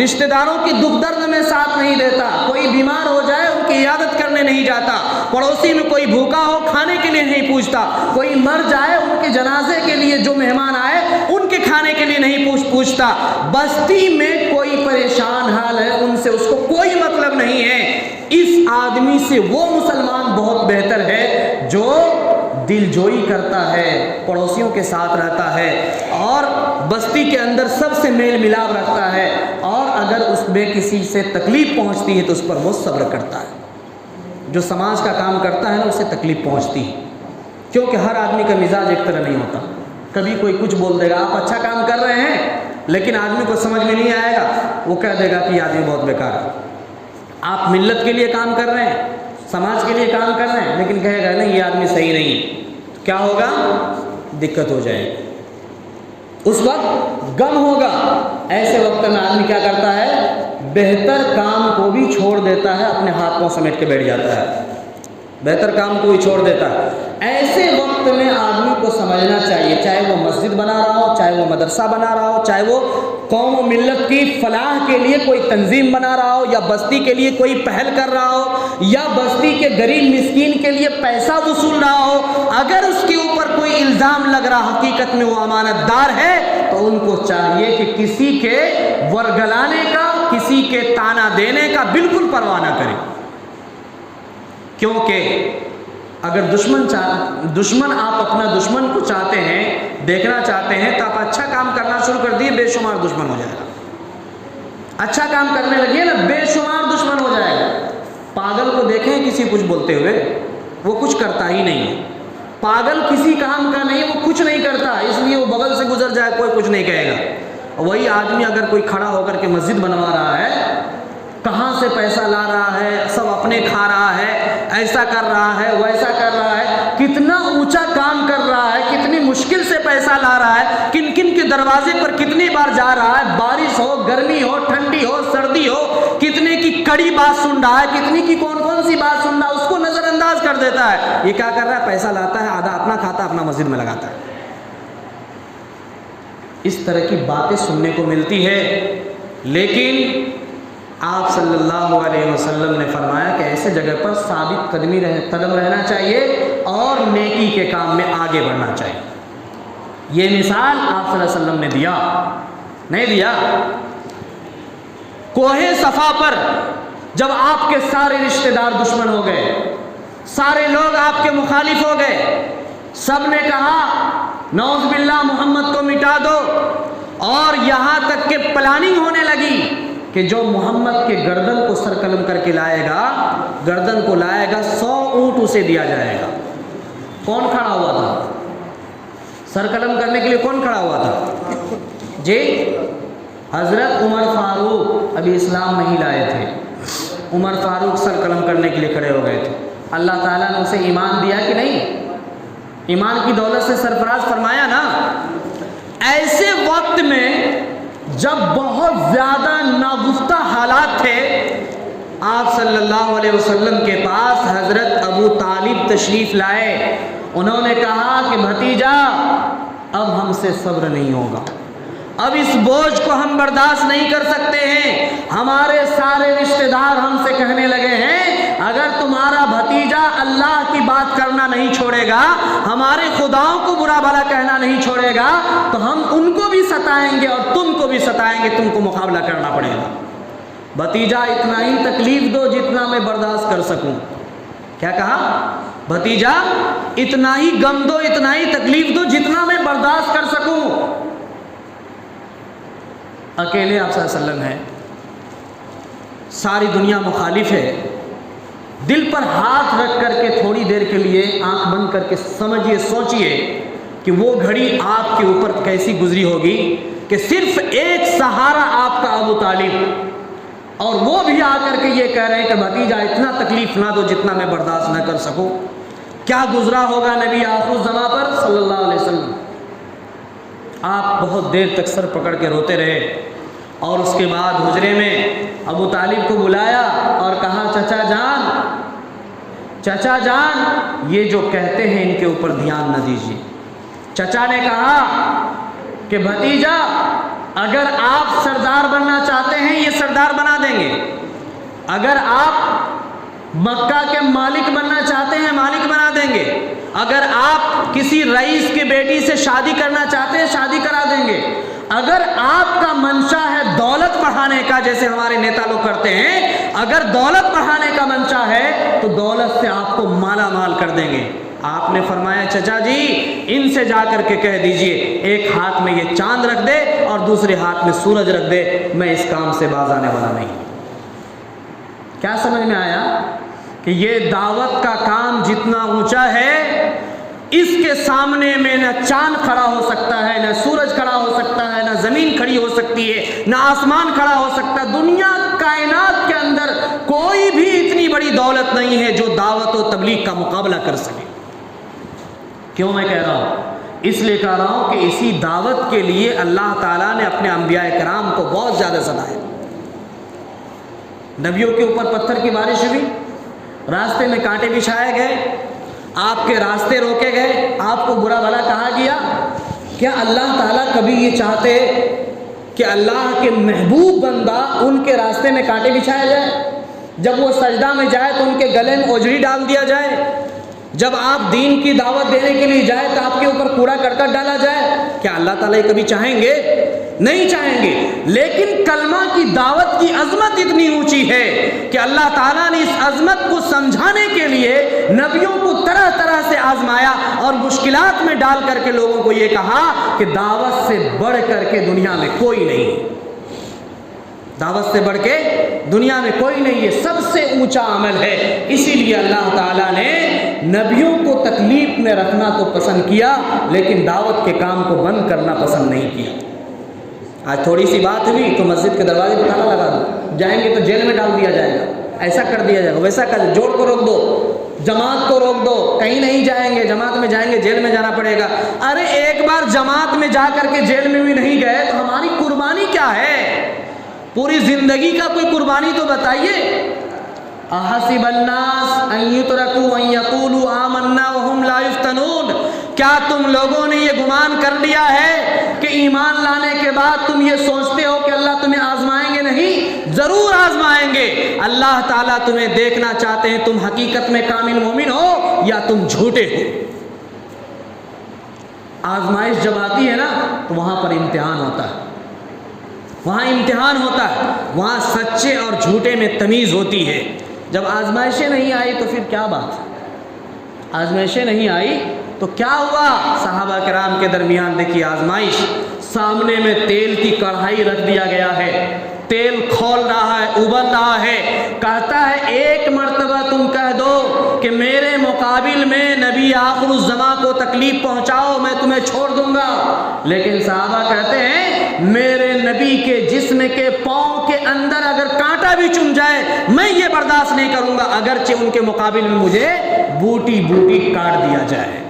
رشتہ داروں کی دکھ درد میں ساتھ نہیں دیتا, کوئی بیمار ہو جائے ان کی عیادت کرنے نہیں جاتا, پڑوسی میں کوئی بھوکا ہو کھانے کے لیے نہیں پوچھتا, کوئی مر جائے ان کے جنازے کے لیے جو مہمان آئے ان کے کھانے کے لیے نہیں پوچھتا. بستی میں کوئی پریشان حال ہے ان سے اس کو کوئی مطلب نہیں ہے. اس آدمی سے وہ مسلمان بہت بہتر ہے جو دل جوئی کرتا ہے, پڑوسیوں کے ساتھ رہتا ہے اور بستی کے اندر سب سے میل ملاپ رکھتا ہے, اور اگر اس میں کسی سے تکلیف پہنچتی ہے تو اس پر وہ صبر کرتا ہے. جو سماج کا کام کرتا ہے نا اسے تکلیف پہنچتی ہے, کیونکہ ہر آدمی کا مزاج ایک طرح نہیں ہوتا. کبھی کوئی کچھ بول دے گا, آپ اچھا کام کر رہے ہیں لیکن آدمی کو سمجھ میں نہیں آئے گا, وہ کہہ دے گا کہ یہ آدمی بہت بیکار ہے. آپ ملت کے لیے کام کر رہے ہیں, سماج کے لیے کام کر رہے ہیں, لیکن کہے گا نہیں یہ آدمی صحیح نہیں, کیا ہوگا؟ دقت ہو جائے گی, اس وقت غم ہوگا. ایسے وقت میں آدمی کیا کرتا ہے؟ بہتر کام کو بھی چھوڑ دیتا ہے, اپنے ہاتھ پاؤں سمیٹ کے بیٹھ جاتا ہے, بہتر کام کو بھی چھوڑ دیتا ہے. ایسے وقت میں آدمی کو سمجھنا چاہیے, چاہے وہ مسجد بنا رہا ہو, چاہے وہ مدرسہ بنا رہا ہو, چاہے وہ قوم و ملت کی فلاح کے لیے کوئی تنظیم بنا رہا ہو, یا بستی کے لیے کوئی پہل کر رہا ہو, یا بستی کے غریب مسکین کے لیے پیسہ وصول رہا ہو, اگر اس کے اوپر کوئی الزام لگ رہا حقیقت میں وہ امانت دار ہے تو ان کو چاہیے کہ کسی کے ورگلانے کا, کسی کے تانا دینے کا بالکل پرواہ نہ کرے. کیونکہ اگر دشمن آپ اپنا دشمن کو چاہتے ہیں, دیکھنا چاہتے ہیں, تو آپ اچھا کام کرنا شروع کر دیے, بے شمار دشمن ہو جائے گا. اچھا کام کرنے لگیے نا, بے شمار دشمن ہو جائے گا. پاگل کو دیکھیں کسی کچھ بولتے ہوئے, وہ کچھ کرتا ہی نہیں ہے. پاگل کسی کام کا نہیں, وہ کچھ نہیں کرتا, اس لیے وہ بغل سے گزر جائے کوئی کچھ نہیں کہے گا. وہی آدمی اگر کوئی کھڑا ہو کر کے مسجد بنوا رہا ہے, کہاں سے پیسہ لا رہا ہے, سب اپنے کھا رہا ہے, ایسا کر رہا ہے, ویسا کر رہا ہے, کتنا اونچا کام کر رہا ہے, کتنی مشکل سے پیسہ لا رہا ہے, کن کن کے دروازے پر کتنی بار جا رہا ہے, بارش ہو, گرمی ہو, ٹھنڈی ہو, سردی ہو, کتنے کی کڑی بات سن رہا ہے, کتنی کی کون کون سی بات سن رہا ہے, اس کو نظر انداز کر دیتا ہے. یہ کیا کر رہا ہے؟ پیسہ لاتا ہے, آدھا اپنا کھاتا, اپنا مسجد میں لگاتا ہے. اس طرح کی باتیں سننے کو ملتی ہے، لیکن آپ صلی اللہ علیہ وسلم نے فرمایا کہ ایسے جگہ پر ثابت قدم رہنا چاہیے اور نیکی کے کام میں آگے بڑھنا چاہیے۔ یہ مثال آپ صلی اللہ علیہ وسلم نے دیا، نہیں دیا؟ کوہ صفا پر جب آپ کے سارے رشتہ دار دشمن ہو گئے، سارے لوگ آپ کے مخالف ہو گئے، سب نے کہا نعوذ باللہ محمد کو مٹا دو، اور یہاں تک کہ پلاننگ ہونے لگی کہ جو محمد کے گردن کو سر قلم کر کے لائے گا، گردن کو لائے گا، 100 اونٹ اسے دیا جائے گا۔ کون کھڑا ہوا تھا سر قلم کرنے کے لیے؟ کون کھڑا ہوا تھا جی؟ حضرت عمر فاروق ابھی اسلام نہیں لائے تھے، عمر فاروق سر قلم کرنے کے لیے کھڑے ہو گئے تھے۔ اللہ تعالیٰ نے اسے ایمان دیا کہ نہیں؟ ایمان کی دولت سے سرفراز فرمایا نا۔ ایسے وقت میں جب بہت زیادہ ناگفتہ حالات تھے، آپ صلی اللہ علیہ وسلم کے پاس حضرت ابو طالب تشریف لائے۔ انہوں نے کہا کہ بھتیجا اب ہم سے صبر نہیں ہوگا، اب اس بوجھ کو ہم برداشت نہیں کر سکتے ہیں۔ ہمارے سارے رشتہ دار ہم سے کہنے لگے ہیں اگر تمہارا بھتیجا اللہ کی بات کرنا نہیں چھوڑے گا، ہمارے خداؤں کو برا بھلا کہنا نہیں چھوڑے گا، تو ہم ان کو بھی ستائیں گے اور تم کو بھی ستائیں گے، تم کو مقابلہ کرنا پڑے گا۔ بھتیجا اتنا ہی تکلیف دو جتنا میں برداشت کر سکوں۔ کیا کہا؟ بھتیجا اتنا ہی غم دو، اتنا ہی تکلیف دو جتنا میں برداشت کر سکوں۔ اکیلے آپ صلی اللہ علیہ وسلم ہیں، ساری دنیا مخالف ہے۔ دل پر ہاتھ رکھ کر کے تھوڑی دیر کے لیے آنکھ بند کر کے سمجھیے، سوچئے کہ وہ گھڑی آپ کے اوپر کیسی گزری ہوگی کہ صرف ایک سہارا آپ کا ابو طالب، اور وہ بھی آ کر کے یہ کہہ رہے ہیں کہ بھتیجا اتنا تکلیف نہ دو جتنا میں برداشت نہ کر سکوں۔ کیا گزرا ہوگا نبی آخر الزماں پر صلی اللہ علیہ وسلم؟ آپ بہت دیر تک سر پکڑ کے روتے رہے، اور اس کے بعد حجرے میں ابو طالب کو بلایا اور کہا چچا جان یہ جو کہتے ہیں ان کے اوپر دھیان نہ دیجیے۔ چچا نے کہا کہ بھتیجا اگر آپ سردار بننا چاہتے ہیں یہ سردار بنا دیں گے، اگر آپ مکہ کے مالک بننا چاہتے ہیں مالک بنا دیں گے، اگر آپ کسی رئیس کی بیٹی سے شادی کرنا چاہتے ہیں شادی کرا دیں گے، اگر آپ کا منشا ہے دولت بڑھانے کا جیسے ہمارے نیتا لوگ کرتے ہیں، اگر دولت بڑھانے کا منشا ہے تو دولت سے آپ کو مالا مال کر دیں گے۔ آپ نے فرمایا چچا جی ان سے جا کر کے کہہ دیجئے ایک ہاتھ میں یہ چاند رکھ دے اور دوسرے ہاتھ میں سورج رکھ دے، میں اس کام سے باز آنے والا نہیں۔ کیا سمجھ میں آیا کہ یہ دعوت کا کام جتنا اونچا ہے، اس کے سامنے میں نہ چاند کھڑا ہو سکتا ہے، نہ سورج کھڑا ہو سکتا ہے، نہ زمین کھڑی ہو سکتی ہے، نہ آسمان کھڑا ہو سکتا ہے۔ دنیا کائنات کے اندر کوئی بھی اتنی بڑی دولت نہیں ہے جو دعوت و تبلیغ کا مقابلہ کر سکے۔ کیوں میں کہہ رہا ہوں؟ اس لیے کہہ رہا ہوں کہ اسی دعوت کے لیے اللہ تعالیٰ نے اپنے انبیاء کرام کو بہت زیادہ ستایا۔ نبیوں کے اوپر پتھر کی بارش ہوئی، راستے میں کانٹے بچھائے گئے، آپ کے راستے روکے گئے، آپ کو برا بھلا کہا گیا۔ کیا اللہ تعالیٰ کبھی یہ چاہتے کہ اللہ کے محبوب بندہ ان کے راستے میں کانٹے بچھایا جائے؟ جب وہ سجدہ میں جائے تو ان کے گلے میں اوجڑی ڈال دیا جائے؟ جب آپ دین کی دعوت دینے کے لیے جائے تو آپ کے اوپر کوڑا کرکٹ ڈالا جائے؟ کیا اللہ تعالیٰ یہ کبھی چاہیں گے؟ نہیں چاہیں گے۔ لیکن کلمہ کی دعوت کی عظمت اتنی اونچی ہے کہ اللہ تعالیٰ نے اس عظمت کو سمجھانے کے لیے نبیوں کو طرح طرح سے آزمایا اور مشکلات میں ڈال کر کے لوگوں کو یہ کہا کہ دعوت سے بڑھ کر کے دنیا میں کوئی نہیں، دعوت سے بڑھ کے دنیا میں کوئی نہیں، یہ سب سے اونچا عمل ہے۔ اسی لیے اللہ تعالیٰ نے نبیوں کو تکلیف میں رکھنا تو پسند کیا لیکن دعوت کے کام کو بند کرنا پسند نہیں کیا۔ آج تھوڑی سی بات ہوئی تو مسجد کے دروازے پہ تالا لگا دو، جائیں گے تو جیل میں ڈال دیا جائے گا، ایسا کر دیا جائے گا، ویسا کر، جوڑ کو روک دو، جماعت کو روک دو، کہیں نہیں جائیں گے، جماعت میں جائیں گے جیل میں جانا پڑے گا۔ ارے ایک بار جماعت میں جا کر کے جیل میں بھی نہیں گئے تو ہماری قربانی کیا ہے؟ پوری زندگی کا کوئی قربانی تو بتائیے۔ احسب الناس ان یترکوا ان یقولوا آمنا وهم لا یفتنون، کیا تم لوگوں نے یہ گمان کر لیا ہے کہ ایمان لانے کے بعد تم یہ سوچتے ہو کہ اللہ تمہیں آزمائیں گے؟ نہیں، ضرور آزمائیں گے۔ اللہ تعالیٰ تمہیں دیکھنا چاہتے ہیں تم حقیقت میں کامل مومن ہو یا تم جھوٹے ہو۔ آزمائش جب آتی ہے نا تو وہاں پر امتحان ہوتا ہے، وہاں امتحان ہوتا ہے، وہاں سچے اور جھوٹے میں تمیز ہوتی ہے۔ جب آزمائشیں نہیں آئی تو پھر کیا بات؟ آزمائشیں نہیں آئی تو کیا ہوا؟ صحابہ کرام کے درمیان دیکھیے آزمائش، سامنے میں تیل کی کڑھائی رکھ دیا گیا ہے، تیل کھول رہا ہے، ابل رہا ہے، کہتا ہے ایک مرتبہ تم کہہ دو کہ میرے مقابل میں نبی آخر الزماں کو تکلیف پہنچاؤ، میں تمہیں چھوڑ دوں گا۔ لیکن صحابہ کہتے ہیں میرے نبی کے جسم کے پاؤں کے اندر اگر کانٹا بھی چم جائے میں یہ برداشت نہیں کروں گا، اگرچہ ان کے مقابل میں مجھے بوٹی بوٹی کاٹ دیا جائے۔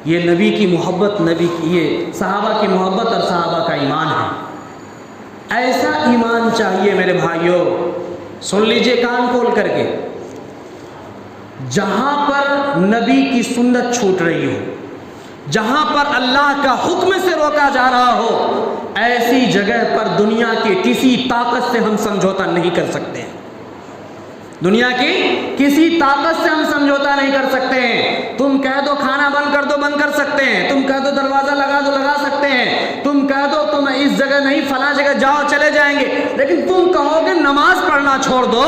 یہ نبی کی محبت، نبی کی یہ صحابہ کی محبت اور صحابہ کا ایمان ہے۔ ایسا ایمان چاہیے میرے بھائیوں۔ سن لیجئے کان کھول کر کے، جہاں پر نبی کی سنت چھوٹ رہی ہو، جہاں پر اللہ کا حکم سے روکا جا رہا ہو، ایسی جگہ پر دنیا کے کسی طاقت سے ہم سمجھوتا نہیں کر سکتے ہیں۔ دنیا کی کسی طاقت سے ہم سمجھوتا نہیں کر سکتے ہیں۔ تم کہہ دو کھانا بند کر دو، بند کر سکتے ہیں۔ تم کہہ دو دروازہ لگا دو، لگا سکتے ہیں۔ تم کہہ دو تم اس جگہ نہیں فلاں جگہ جاؤ، چلے جائیں گے۔ لیکن تم کہو گے نماز پڑھنا چھوڑ دو،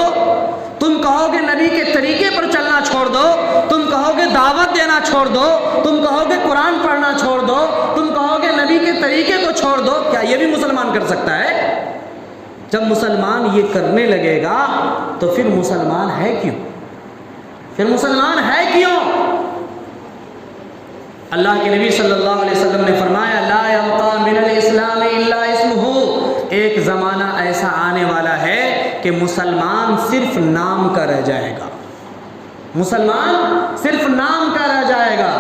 تم کہو گے نبی کے طریقے پر چلنا چھوڑ دو، تم کہو گے دعوت دینا چھوڑ دو، تم کہو گے قرآن پڑھنا چھوڑ دو، تم کہو گے نبی کے طریقے کو چھوڑ دو، کیا یہ بھی مسلمان کر سکتا ہے؟ جب مسلمان یہ کرنے لگے گا تو پھر مسلمان ہے کیوں؟ پھر مسلمان ہے کیوں؟ اللہ کے نبی صلی اللہ علیہ وسلم نے فرمایا لا يبقى من الاسلام الا اسمه، ایک زمانہ ایسا آنے والا ہے کہ مسلمان صرف نام کا رہ جائے گا، مسلمان صرف نام کا رہ جائے گا۔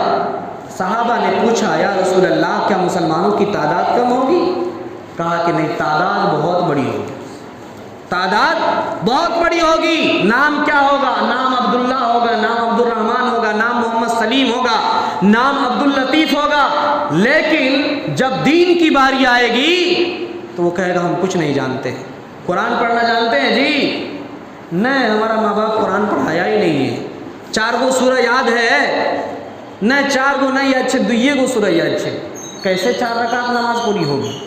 صحابہ نے پوچھا یا رسول اللہ کیا مسلمانوں کی تعداد کم ہوگی؟ کہا کہ نہیں، تعداد بہت بڑی ہوگی، تعداد بہت بڑی ہوگی۔ نام کیا ہوگا؟ نام عبداللہ ہوگا، نام عبد الرحمن ہوگا، نام محمد سلیم ہوگا، نام عبد اللطیف ہوگا، لیکن جب دین کی باری آئے گی تو وہ کہے گا ہم کچھ نہیں جانتے۔ قرآن پڑھنا جانتے ہیں جی؟ نہیں، ہمارا ماں باپ قرآن پڑھایا ہی نہیں ہے۔ 4 گو سورہ یاد ہے؟ نہیں، 4 گو نہیں، اچھے 2 گو سورہ یاد ہے۔ کیسے 4 رکعت نماز پوری ہوگی؟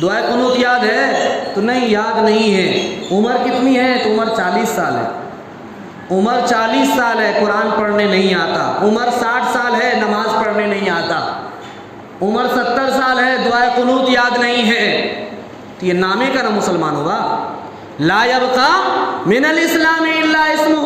دعائے قنوت یاد ہے؟ تو نہیں، یاد نہیں ہے۔ عمر کتنی ہے؟ تو عمر 40 سال ہے، عمر 40 سال ہے، قرآن پڑھنے نہیں آتا۔ عمر 60 سال ہے، نماز پڑھنے نہیں آتا۔ عمر 70 سال ہے، دعائے قنوت یاد نہیں ہے۔ تو یہ نامے کا نہ مسلمان ہوگا۔ لا یبقى من الاسلام الا اسمہ،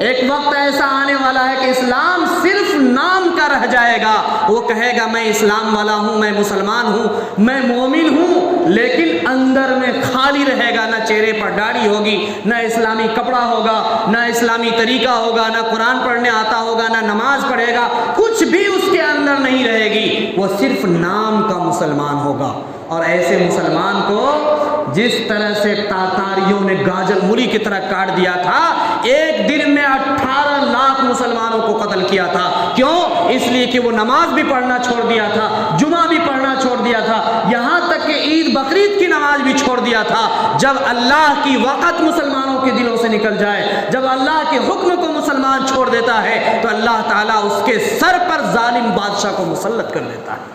ایک وقت ایسا آنے والا ہے کہ اسلام صرف نام کا رہ جائے گا۔ وہ کہے گا میں اسلام والا ہوں، میں مسلمان ہوں، میں مومن ہوں، لیکن اندر میں خالی رہے گا، نہ چہرے پر داڑھی ہوگی، نہ اسلامی کپڑا ہوگا، نہ اسلامی طریقہ ہوگا، نہ قرآن پڑھنے آتا ہوگا، نہ نماز پڑھے گا، کچھ بھی اس کے اندر نہیں رہے گی، وہ صرف نام کا مسلمان ہوگا۔ اور ایسے مسلمان کو جس طرح سے تاتاریوں نے گاجر مولی کی طرح کاٹ دیا تھا، ایک دن میں 18 لاکھ مسلمانوں کو قتل کیا تھا۔ کیوں؟ اس لیے کہ وہ نماز بھی پڑھنا چھوڑ دیا تھا، جمعہ بھی پڑھنا چھوڑ دیا تھا، یہاں تک کہ عید بقرعید کی نماز بھی چھوڑ دیا تھا۔ جب اللہ کی وقت مسلمانوں کے دلوں سے نکل جائے، جب اللہ کے حکم کو مسلمان چھوڑ دیتا ہے تو اللہ تعالیٰ اس کے سر پر ظالم بادشاہ کو مسلط کر دیتا ہے،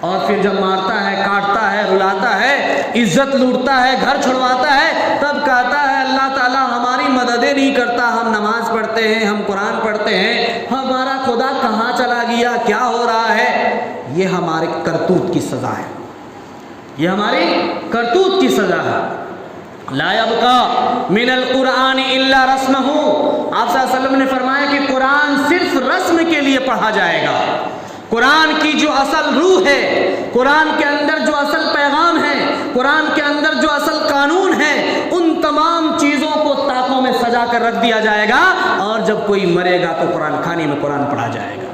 اور پھر جب مارتا ہے، کاٹتا ہے، رلاتا ہے، عزت لوٹتا ہے، گھر چھڑواتا ہے، تب کہتا ہے اللہ تعالیٰ ہماری مددیں نہیں کرتا، ہم نماز پڑھتے ہیں، ہم قرآن پڑھتے ہیں، ہمارا خدا کہاں چلا گیا، کیا ہو رہا ہے؟ یہ ہمارے کرتوت کی سزا ہے، یہ ہماری کرتوت کی سزا ہے۔ لا يبقى من القرآن الا رسمہ، آپ صلی اللہ علیہ وسلم نے فرمایا کہ قرآن صرف رسم کے لیے پڑھا جائے گا۔ قرآن کی جو اصل روح ہے، قرآن کے اندر جو اصل پیغام ہے، قرآن کے اندر جو اصل قانون ہے، ان تمام چیزوں کو طاقوں میں سجا کر رکھ دیا جائے گا، اور جب کوئی مرے گا تو قرآن خانے میں قرآن پڑھا جائے گا۔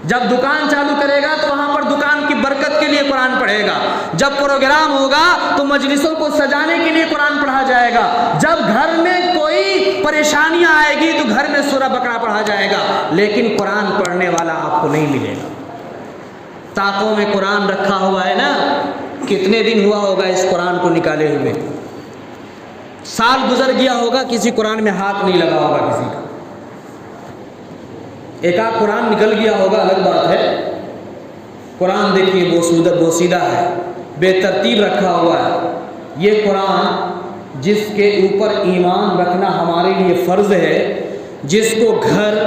جب دکان چالو کرے گا تو وہاں پر دکان کی برکت کے لیے قرآن پڑھے گا، جب پروگرام ہوگا تو مجلسوں کو سجانے کے لیے قرآن پڑھا جائے گا، جب گھر میں کوئی پریشانیاں آئے گی تو گھر میں سورہ بقرہ پڑھا جائے گا، لیکن قرآن پڑھنے والا آپ کو نہیں ملے گا۔ طاقوں میں قرآن رکھا ہوا ہے نا، کتنے دن ہوا ہوگا اس قرآن کو نکالے ہوئے؟ سال گزر گیا ہوگا، کسی قرآن میں ہاتھ نہیں لگا ہوگا کسی کا۔ ایک آدھ قرآن نکل گیا ہوگا الگ بات ہے۔ قرآن دیکھیے بوسیدہ ہے، بے ترتیب رکھا ہوا ہے۔ یہ قرآن جس کے اوپر ایمان رکھنا ہمارے لیے فرض ہے، جس کو گھر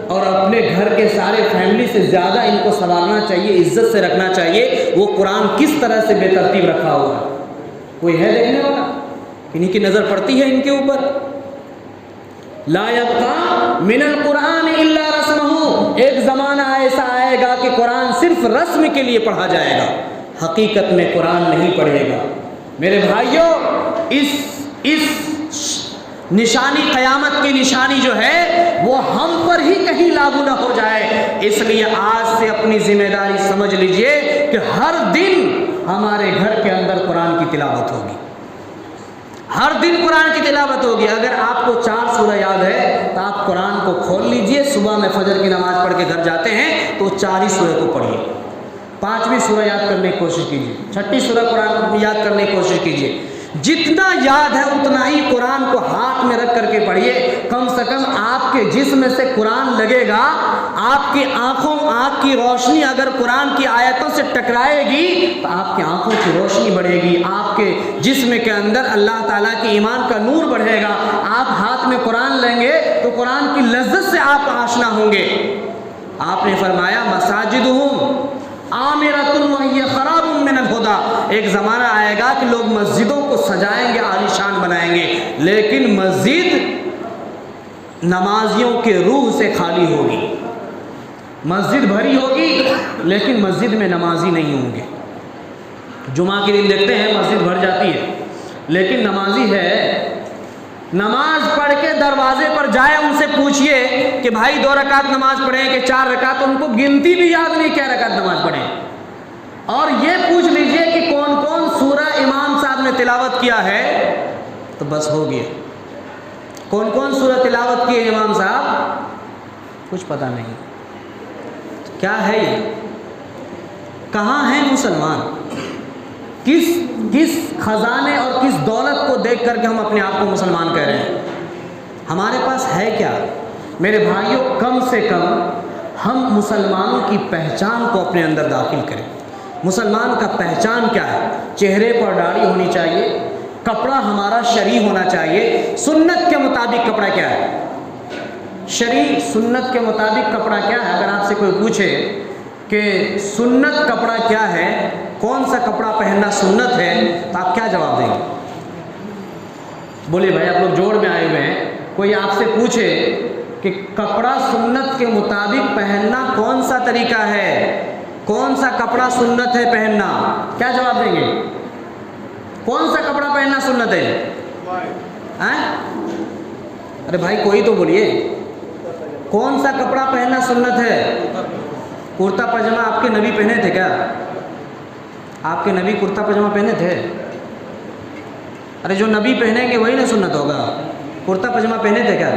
اور اپنے گھر کے سارے فیملی سے زیادہ ان کو سنبھالنا چاہیے، عزت سے رکھنا چاہیے، وہ قرآن کس طرح سے بے ترتیب رکھا ہوا ہے؟ کوئی ہے دیکھنے والا؟ انہیں کی نظر پڑتی ہے ان کے اوپر؟ لا یبقی من القرآن الا رسمہ، ایک زمانہ ایسا آئے گا کہ قرآن صرف رسم کے لیے پڑھا جائے گا، حقیقت میں قرآن نہیں پڑھے گا۔ میرے بھائیوں، اس نشانی، قیامت کی نشانی جو ہے وہ ہم پر ہی کہیں لاگو نہ ہو جائے، اس لیے آج سے اپنی ذمہ داری سمجھ لیجئے کہ ہر دن ہمارے گھر کے اندر قرآن کی تلاوت ہوگی، ہر دن قرآن کی تلاوت ہوگی۔ اگر آپ کو 4 سورہ یاد ہے تو آپ قرآن کو کھول لیجئے، صبح میں فجر کی نماز پڑھ کے گھر جاتے ہیں تو 4 ہی سورہ کو پڑھیے، 5ویں سورہ یاد کرنے کی کوشش کیجیے، 6ٹھی سورہ قرآن یاد کرنے کی کوشش کیجیے۔ جتنا یاد ہے اتنا ہی قرآن کو ہاتھ میں رکھ کر کے پڑھیے۔ کم سے کم آپ کے جسم سے قرآن لگے گا، آپ کی آنکھ کی روشنی اگر قرآن کی آیتوں سے ٹکرائے گی تو آپ کی آنکھوں کی روشنی بڑھے گی، آپ کے جسم کے اندر اللہ تعالیٰ کی ایمان کا نور بڑھے گا۔ آپ ہاتھ میں قرآن لیں گے تو قرآن کی لذت سے آپ آشنا ہوں گے۔ آپ نے فرمایا مساجدہم عامرۃ وہی خراب من الہدی، ایک زمانہ آئے گا کہ لوگ مسجدوں کو سجائیں گے، عالیشان بنائیں گے، لیکن مسجد نمازیوں کے روح سے خالی ہوگی۔ مسجد بھری ہوگی لیکن مسجد میں نمازی نہیں ہوں گے۔ جمعہ کے دن دیکھتے ہیں مسجد بھر جاتی ہے لیکن نمازی ہے، نماز پڑھ کے دروازے پر جائے، ان سے پوچھئے کہ بھائی 2 رکعت نماز پڑھیں کہ 4 رکعت، ان کو گنتی بھی یاد نہیں کیا رکعت نماز پڑھیں۔ اور یہ پوچھ لیجئے کہ کون کون سورہ امام صاحب نے تلاوت کیا ہے تو بس ہو گیا۔ کون کون سورہ تلاوت کی ہے امام صاحب؟ کچھ پتہ نہیں۔ کیا ہے یہ؟ کہاں ہیں مسلمان؟ کس خزانے اور کس دولت کو دیکھ کر کے ہم اپنے آپ کو مسلمان کہہ رہے ہیں؟ ہمارے پاس ہے کیا؟ میرے بھائیوں، کم سے کم ہم مسلمانوں کی پہچان کو اپنے اندر داخل کریں۔ مسلمان کا پہچان کیا ہے؟ چہرے پر داڑھی ہونی چاہیے، کپڑا ہمارا شرعی ہونا چاہیے۔ سنت کے مطابق کپڑا کیا ہے؟ شرعی سنت کے مطابق کپڑا کیا ہے؟ اگر آپ سے کوئی پوچھے کہ سنت کپڑا کیا ہے، کون سا کپڑا پہننا سنت ہے، تو آپ کیا جواب دیں گے؟ بولیے بھائی، آپ لوگ جوڑ میں آئے ہوئے ہیں، کوئی آپ سے پوچھے کہ کپڑا سنت کے مطابق پہننا کون سا طریقہ ہے، کون سا کپڑا سنت ہے پہننا، کیا جواب دیں گے؟ کون سا کپڑا پہننا سنت ہے؟ ارے بھائی کوئی تو بولیے، کون سا کپڑا پہننا سنت ہے؟ کرتا پاجامہ آپ کے نبی پہنے تھے کیا؟ آپ کے نبی کرتا پاجامہ پہنے تھے؟ ارے جو نبی پہنیں گے وہی نہ سنت ہوگا۔ کرتا پاجامہ پہنے تھے کیا؟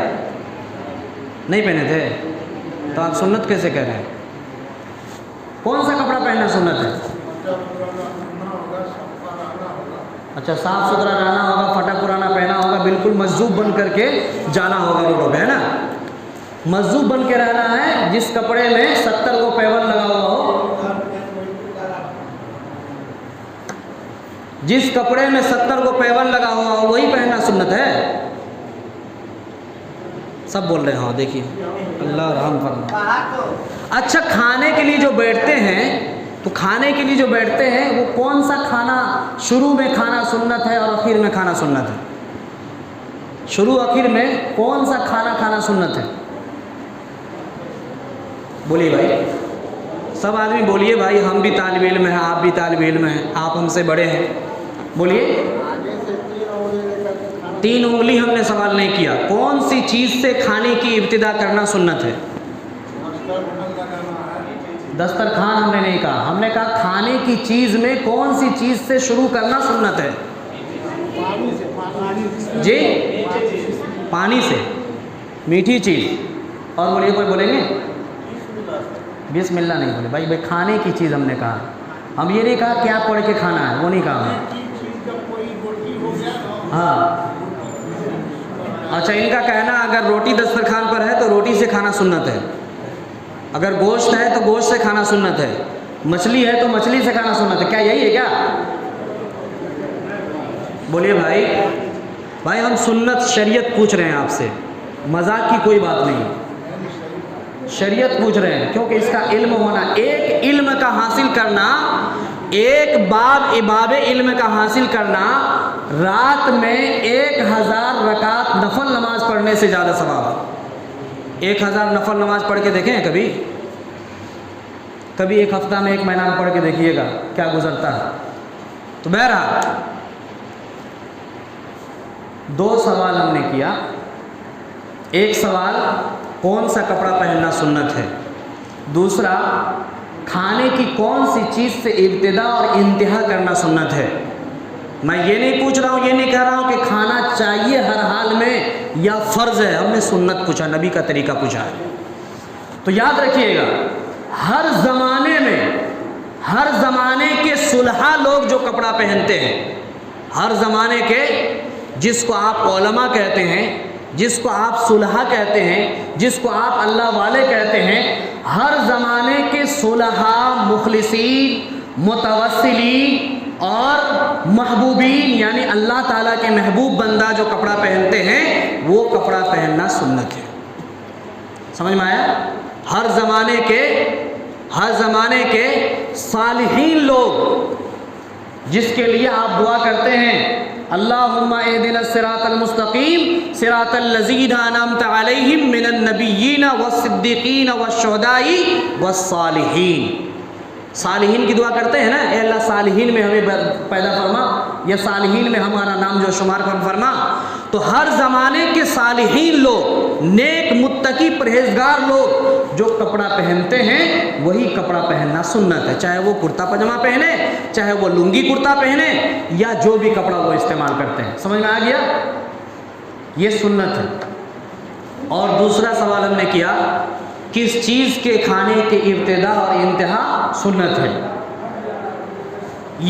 نہیں پہنے تھے، تو آپ سنت کیسے کہہ رہے ہیں؟ کون سا کپڑا پہننا سنت ہے؟ اچھا، صاف ستھرا رہنا ہوگا، پھٹا پرانا پہنا ہوگا، بالکل مجذوب بن کر کے جانا ہوگا روڈوں پہ، ہے نا؟ مجذوب بن کے رہنا ہے، جس کپڑے میں 70 کو پیون لگا ہوا ہو، جس کپڑے میں 70 کو پیون لگا ہوا ہو وہی پہننا سنت ہے۔ سب بول رہے ہیں، دیکھیے اللہ رحم فرما۔ اچھا، کھانے کے لیے جو بیٹھتے ہیں تو کھانے کے لیے جو بیٹھتے ہیں وہ کون سا کھانا شروع میں کھانا سنت ہے اور آخر میں کھانا سنت ہے؟ شروع آخر میں کون سا کھانا کھانا سنت ہے؟ بولیے بھائی، سب آدمی بولیے بھائی، ہم بھی طالب علم ہیں، آپ بھی طالب علم ہیں، آپ ہم سے بڑے ہیں، بولیے۔ 3 انگلی ہم نے سوال نہیں کیا، کون سی چیز سے کھانے کی ابتدا کرنا سنت ہے؟ دسترخوان ہم نے نہیں کہا، ہم نے کہا کھانے کی چیز میں کون سی چیز سے شروع کرنا سنت ہے؟ جی، پانی سے، میٹھی چیز۔ اور بولیے، کوئی بولیں گے؟ بسم اللہ نہیں بولے بھائی کھانے کی چیز ہم نے کہا، ہم یہ نہیں کہا کیا پڑھ کے کھانا ہے، وہ نہیں کہا ہم نے۔ ہاں اچھا، ان کا کہنا اگر روٹی دسترخوان پر ہے تو روٹی سے کھانا سنت ہے، اگر گوشت ہے تو گوشت سے کھانا سنت ہے، مچھلی ہے تو مچھلی سے کھانا سنت ہے، کیا یہی ہے کیا؟ بولیے بھائی ہم سنت شریعت پوچھ رہے ہیں آپ سے، مذاق کی کوئی بات نہیں، شریعت پوچھ رہے ہیں، کیونکہ اس کا علم ہونا، ایک علم کا حاصل کرنا، ایک باب علم کا حاصل کرنا رات میں 1000 رکعت نفل نماز پڑھنے سے زیادہ ثواب ہے۔ 1000 نفل نماز پڑھ کے دیکھیں کبھی ایک ہفتہ میں 1 مہینہ میں پڑھ کے دیکھیے گا کیا گزرتا ہے۔ تو بہرحال 2 سوال ہم نے کیا، ایک سوال کون سا کپڑا پہننا سنت ہے، دوسرا کھانے کی کون سی چیز سے ابتدا اور انتہا کرنا سنت ہے۔ میں یہ نہیں پوچھ رہا ہوں، یہ نہیں کہہ رہا ہوں کہ کھانا چاہیے ہر حال میں یا فرض ہے، ہم نے سنت پوچھا، نبی کا طریقہ پوچھا ہے۔ تو یاد رکھیے گا ہر زمانے کے صلحاء لوگ جو کپڑا پہنتے ہیں، ہر زمانے کے، جس کو آپ علماء کہتے ہیں، جس کو آپ صلحاء کہتے ہیں، جس کو آپ اللہ والے کہتے ہیں، ہر زمانے کے صلحاء، مخلصین، متوسلین اور محبوبین، یعنی اللہ تعالیٰ کے محبوب بندہ جو کپڑا پہنتے ہیں وہ کپڑا پہننا سنت ہے۔ سمجھ میں آیا؟ ہر زمانے کے صالحین لوگ، جس کے لیے آپ دعا کرتے ہیں اللہم اہدنا الصراط المستقیم صراط الذین انعمت علیہم من النبیین والصدیقین والشہداء والصالحین، صالحین کی دعا کرتے ہیں نا، اے اللہ صالحین میں ہمیں پیدا فرما، یا صالحین میں ہمارا نام جو شمار فرما۔ تو ہر زمانے کے صالحین لوگ، نیک متقی پرہیزگار لوگ جو کپڑا پہنتے ہیں وہی کپڑا پہننا سنت ہے، چاہے وہ کرتا پاجامہ پہنے، چاہے وہ لنگی کرتا پہنے، یا جو بھی کپڑا وہ استعمال کرتے ہیں۔ سمجھ میں آ گیا؟ یہ سنت ہے۔ اور دوسرا سوال ہم نے کیا کس چیز کے کھانے کے ابتدا اور انتہا سنت ہے۔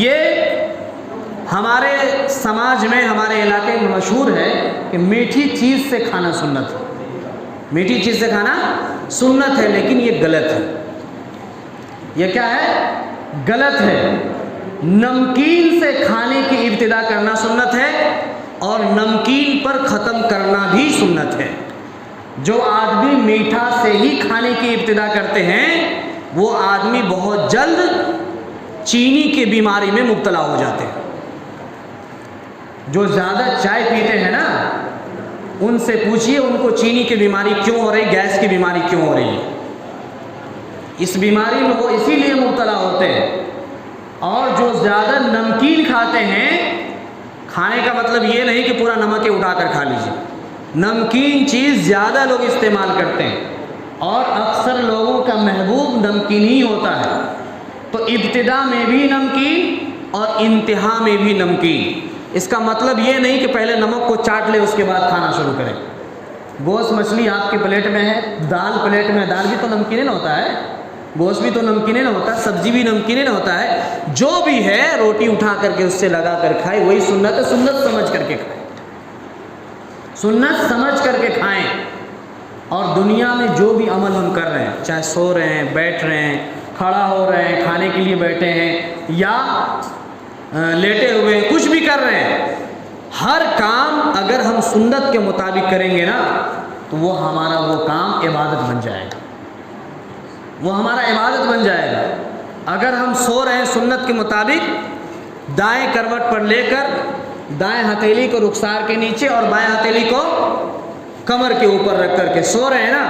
یہ ہمارے سماج میں، ہمارے علاقے میں مشہور ہے کہ میٹھی چیز سے کھانا سنت ہے، میٹھی چیز سے کھانا سنت ہے، لیکن یہ غلط ہے۔ یہ کیا ہے؟ غلط ہے۔ نمکین سے کھانے کی ابتدا کرنا سنت ہے اور نمکین پر ختم کرنا بھی سنت ہے۔ جو آدمی میٹھا سے ہی کھانے کی ابتدا کرتے ہیں وہ آدمی بہت جلد چینی کی بیماری میں مبتلا ہو جاتے ہیں۔ جو زیادہ چائے پیتے ہیں نا، ان سے پوچھئے ان کو چینی کی بیماری کیوں ہو رہی، گیس کی بیماری کیوں ہو رہی ہے۔ اس بیماری میں وہ اسی لیے مبتلا ہوتے ہیں۔ اور جو زیادہ نمکین کھاتے ہیں، کھانے کا مطلب یہ نہیں کہ پورا نمک اٹھا کر کھا لیجیے، نمکین چیز زیادہ لوگ استعمال کرتے ہیں اور اکثر لوگوں کا محبوب نمکین ہی ہوتا ہے۔ تو ابتدا میں بھی نمکین اور انتہا میں بھی نمکین۔ اس کا مطلب یہ نہیں کہ پہلے نمک کو چاٹ لے اس کے بعد کھانا شروع کریں۔ گوشت مچھلی آپ کی پلیٹ میں ہے، دال پلیٹ میں، دال بھی تو نمکین نہ ہوتا ہے، گوشت بھی تو نمکین نہ ہوتا ہے، سبزی بھی نمکین نہ ہوتا ہے، جو بھی ہے روٹی اٹھا کر کے اس سے لگا کر کھائے، وہی سنت ہے۔ سنت سمجھ کر کے کھائیں، سنت سمجھ کر کے کھائیں۔ اور دنیا میں جو بھی عمل ہم کر رہے ہیں، چاہے سو رہے ہیں، بیٹھ رہے ہیں، کھڑا ہو رہے ہیں، کھانے کے لیے بیٹھے ہیں یا لیٹے ہوئے ہیں، کچھ بھی کر رہے ہیں، ہر کام اگر ہم سنت کے مطابق کریں گے نا تو وہ ہمارا وہ کام عبادت بن جائے گا، وہ ہمارا عبادت بن جائے گا۔ اگر ہم سو رہے ہیں سنت کے مطابق، دائیں کروٹ پر لے کر دائیں ہتھیلی کو رخسار کے نیچے اور بائیں ہتھیلی کو کمر کے اوپر رکھ کر کے سو رہے ہیں نا،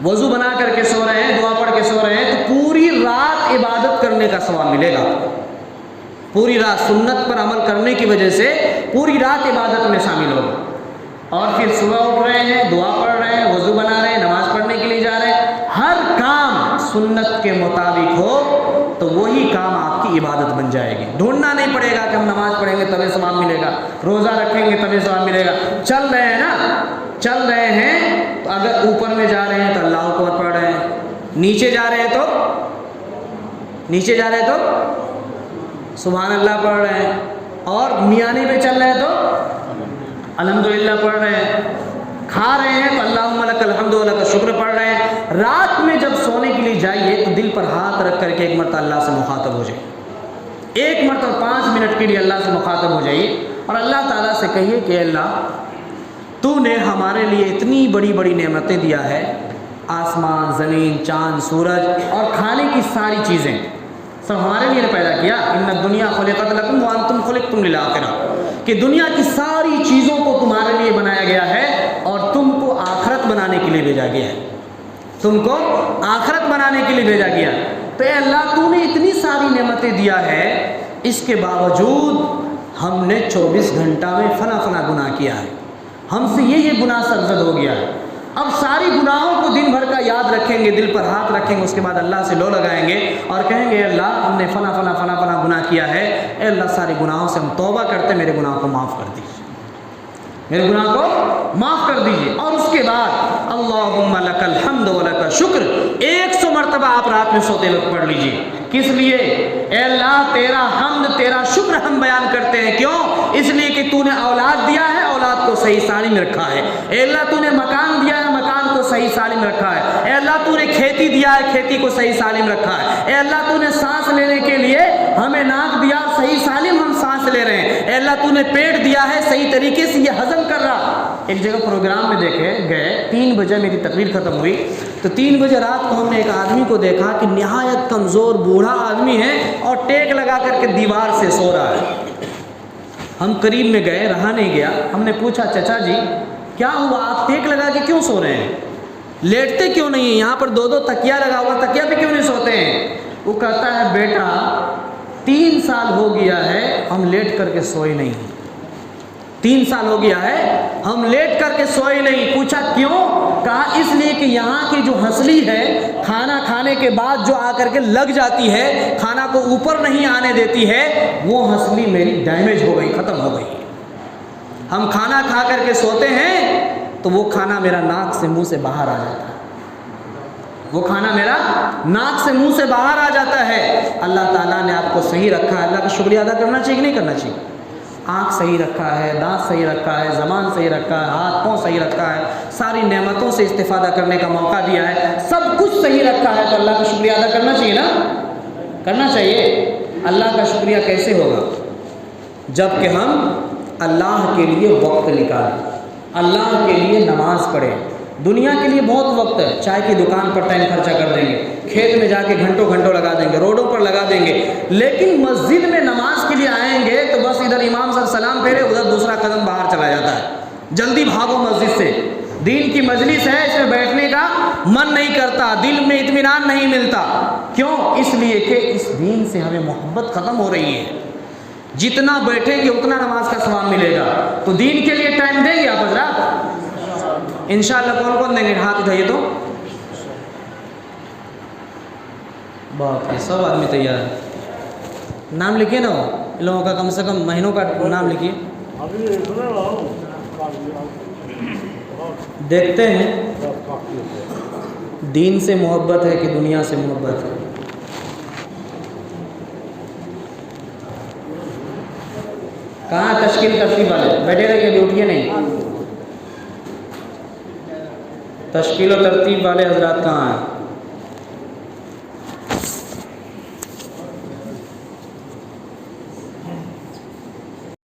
وضو بنا کر کے سو رہے ہیں، دعا پڑھ کے سو رہے ہیں، تو پوری رات عبادت کرنے کا ثواب ملے گا۔ پوری رات سنت پر عمل کرنے کی وجہ سے پوری رات عبادت میں شامل ہوگا۔ اور پھر صبح اٹھ رہے ہیں، دعا پڑھ رہے ہیں، وضو بنا رہے ہیں، نماز پڑھنے کے لیے جا رہے ہیں، ہر کام سنت کے مطابق ہو تو وہی کام آپ کی عبادت بن جائے گی۔ ڈھونڈنا نہیں پڑے گا کہ ہم نماز پڑھیں گے تبھی ثواب ملے گا، روزہ رکھیں گے تبھی ثواب ملے گا۔ چل رہے ہیں نا، چل رہے ہیں تو اگر اوپر میں جا رہے ہیں تو اللہ اکبر پڑھ رہے ہیں، نیچے جا رہے تو سبحان اللہ پڑھ رہے ہیں، اور میانے پہ چل رہے ہیں تو الحمدللہ پڑھ رہے ہیں، کھا رہے ہیں تو اللہم لک الحمد و لک شکر پڑھ رہے ہیں۔ رات میں جب سونے کے لیے جائیے تو دل پر ہاتھ رکھ کر کے ایک مرتبہ اللہ سے مخاطب ہو جائے، ایک مرتبہ 5 منٹ کے لیے اللہ سے مخاطب ہو جائیے اور اللہ تعالیٰ سے کہیے کہ اللہ تو نے ہمارے لیے اتنی بڑی بڑی نعمتیں دیا ہے، آسمان، زمین، چاند، سورج اور کھانے کی ساری چیزیں سب ہمارے لیے پیدا کیا۔ ان الدنیا خلقت لکم وانتم خلقتم للآخرہ، کہ دنیا کی ساری چیزوں کو تمہارے لیے بنایا گیا ہے اور تم کو آخرت بنانے کے لیے بھیجا گیا ہے، تم کو آخرت بنانے کے لیے بھیجا گیا۔ تو اے اللہ تو نے اتنی ساری نعمتیں دیا ہے، اس کے باوجود ہم نے 24 گھنٹہ میں فنا گناہ کیا ہے، ہم سے یہ گناہ سرزد ہو گیا ہے۔ اب ساری گناہوں کو دن بھر کا یاد رکھیں گے، دل پر ہاتھ رکھیں گے، اس کے بعد اللہ سے لو لگائیں گے اور کہیں گے اللہ ہم نے فنا گناہ کیا ہے، اے اللہ سارے گناہوں سے ہم توبہ کرتے، میرے گناہ کو معاف کر دیجیے، میرے گناہ کو معاف کر دیجیے۔ اور اس کے بعد اللہم لک الحمد و لک شکر 100 مرتبہ آپ رات میں سوتے وقت پڑھ لیجیے۔ کس لیے؟ اے اللہ تیرا حمد، تیرا شکر ہم بیان کرتے ہیں، کیوں؟ اس لیے کہ تو نے اولاد دیا ہے، اولاد کو صحیح سالم رکھا ہے۔ اے اللہ تو نے مکان دیا ہے، مکان کو صحیح سالم رکھا ہے۔ اے اللہ تو نے کھیتی دیا ہے، کھیتی کو صحیح سالم رکھا ہے۔ اے اللہ تو نے سانس لینے کے لیے ہمیں ناک دیا، صحیح سالم ہم سانس لے رہے ہیں۔ اے اللہ تو نے پیٹ دیا ہے، صحیح طریقے سے یہ ہضم کر رہا۔ ایک جگہ پروگرام میں گئے 3 بجے میری تقریر ختم ہوئی تو 3 بجے رات کو ہم نے ایک آدمی کو دیکھا کہ نہایت کمزور بوڑھا آدمی ہے اور ٹیک لگا کر کے دیوار سے سو رہا ہے۔ ہم قریب میں گئے، رہا نہیں گیا، ہم نے پوچھا چچا جی کیا ہوا، آپ ٹیک لگا کے کیوں سو رہے ہیں، لیٹتے کیوں نہیں ہیں، یہاں پر 2 تکیا لگا ہوا، تکیا پہ کیوں نہیں سوتے ہیں؟ وہ کہتا ہے بیٹا 3 سال ہو گیا ہے ہم لیٹ کر کے سوئے نہیں، 3 سال ہو گیا ہے ہم لیٹ کر کے سوئے نہیں۔ پوچھا کیوں؟ کہا اس لیے کہ یہاں کی جو ہنسلی ہے کھانا کھانے کے بعد جو آ کر کے لگ جاتی ہے، کھانا کو اوپر نہیں آنے دیتی ہے، وہ ہنسلی میری ڈیمیج ہو گئی، ختم ہو گئی۔ ہم کھانا کھا کر کے سوتے ہیں تو وہ کھانا میرا ناک سے منہ سے باہر آ جاتا ہے، وہ کھانا میرا ناک سے منہ سے باہر آ جاتا ہے۔ اللہ تعالیٰ نے آپ کو صحیح رکھا ہے، اللہ کا شکریہ ادا کرنا چاہیے کہ نہیں کرنا چاہیے؟ آنکھ صحیح رکھا ہے، دانت صحیح رکھا ہے، زبان صحیح رکھا ہے، ہاتھ پاؤں صحیح رکھا ہے، ساری نعمتوں سے استفادہ کرنے کا موقع دیا ہے، سب کچھ صحیح رکھا ہے، تو اللہ کا شکریہ ادا کرنا چاہیے نا، کرنا چاہیے۔ اللہ کا شکریہ کیسے ہوگا؟ جب کہ ہم اللہ کے لیے وقت نکالیں، اللہ کے لیے نماز پڑھیں۔ دنیا کے لیے بہت وقت ہے، چائے کی دکان پر ٹائم خرچہ کر دیں گے، کھیت میں جا کے گھنٹوں لگا دیں گے، روڈوں پر لگا دیں گے، لیکن مسجد میں نماز کے لیے آئیں گے تو بس ادھر امام صاحب سلام پھیرے، ادھر دوسرا قدم باہر چلا جاتا ہے، جلدی بھاگو مسجد سے، دین کی مجلس ہے، اس میں بیٹھنے کا من نہیں کرتا، دل میں اطمینان نہیں ملتا۔ کیوں؟ اس لیے کہ اس دین سے ہمیں محبت ختم ہو رہی ہے، جتنا بیٹھیں گے اتنا نماز کا ثواب ملے گا۔ تو دین کے لیے ٹائم دیں گے آپ حضرات انشاءاللہ؟ کون دیں گے؟ ہاتھ اٹھائیے تو، باپ رے 100 آدمی تیار ہے۔ نام لکھیے نا، ان لوگوں کا کم سے کم مہینوں کا نام لکھیے، دیکھتے ہیں دین سے محبت ہے کہ دنیا سے محبت ہے۔ کہاں تشکیل ترتیب والے بیٹھے رہیے، ابھی اٹھیے نہیں، تشکیل و ترتیب والے حضرات کہاں ہیں؟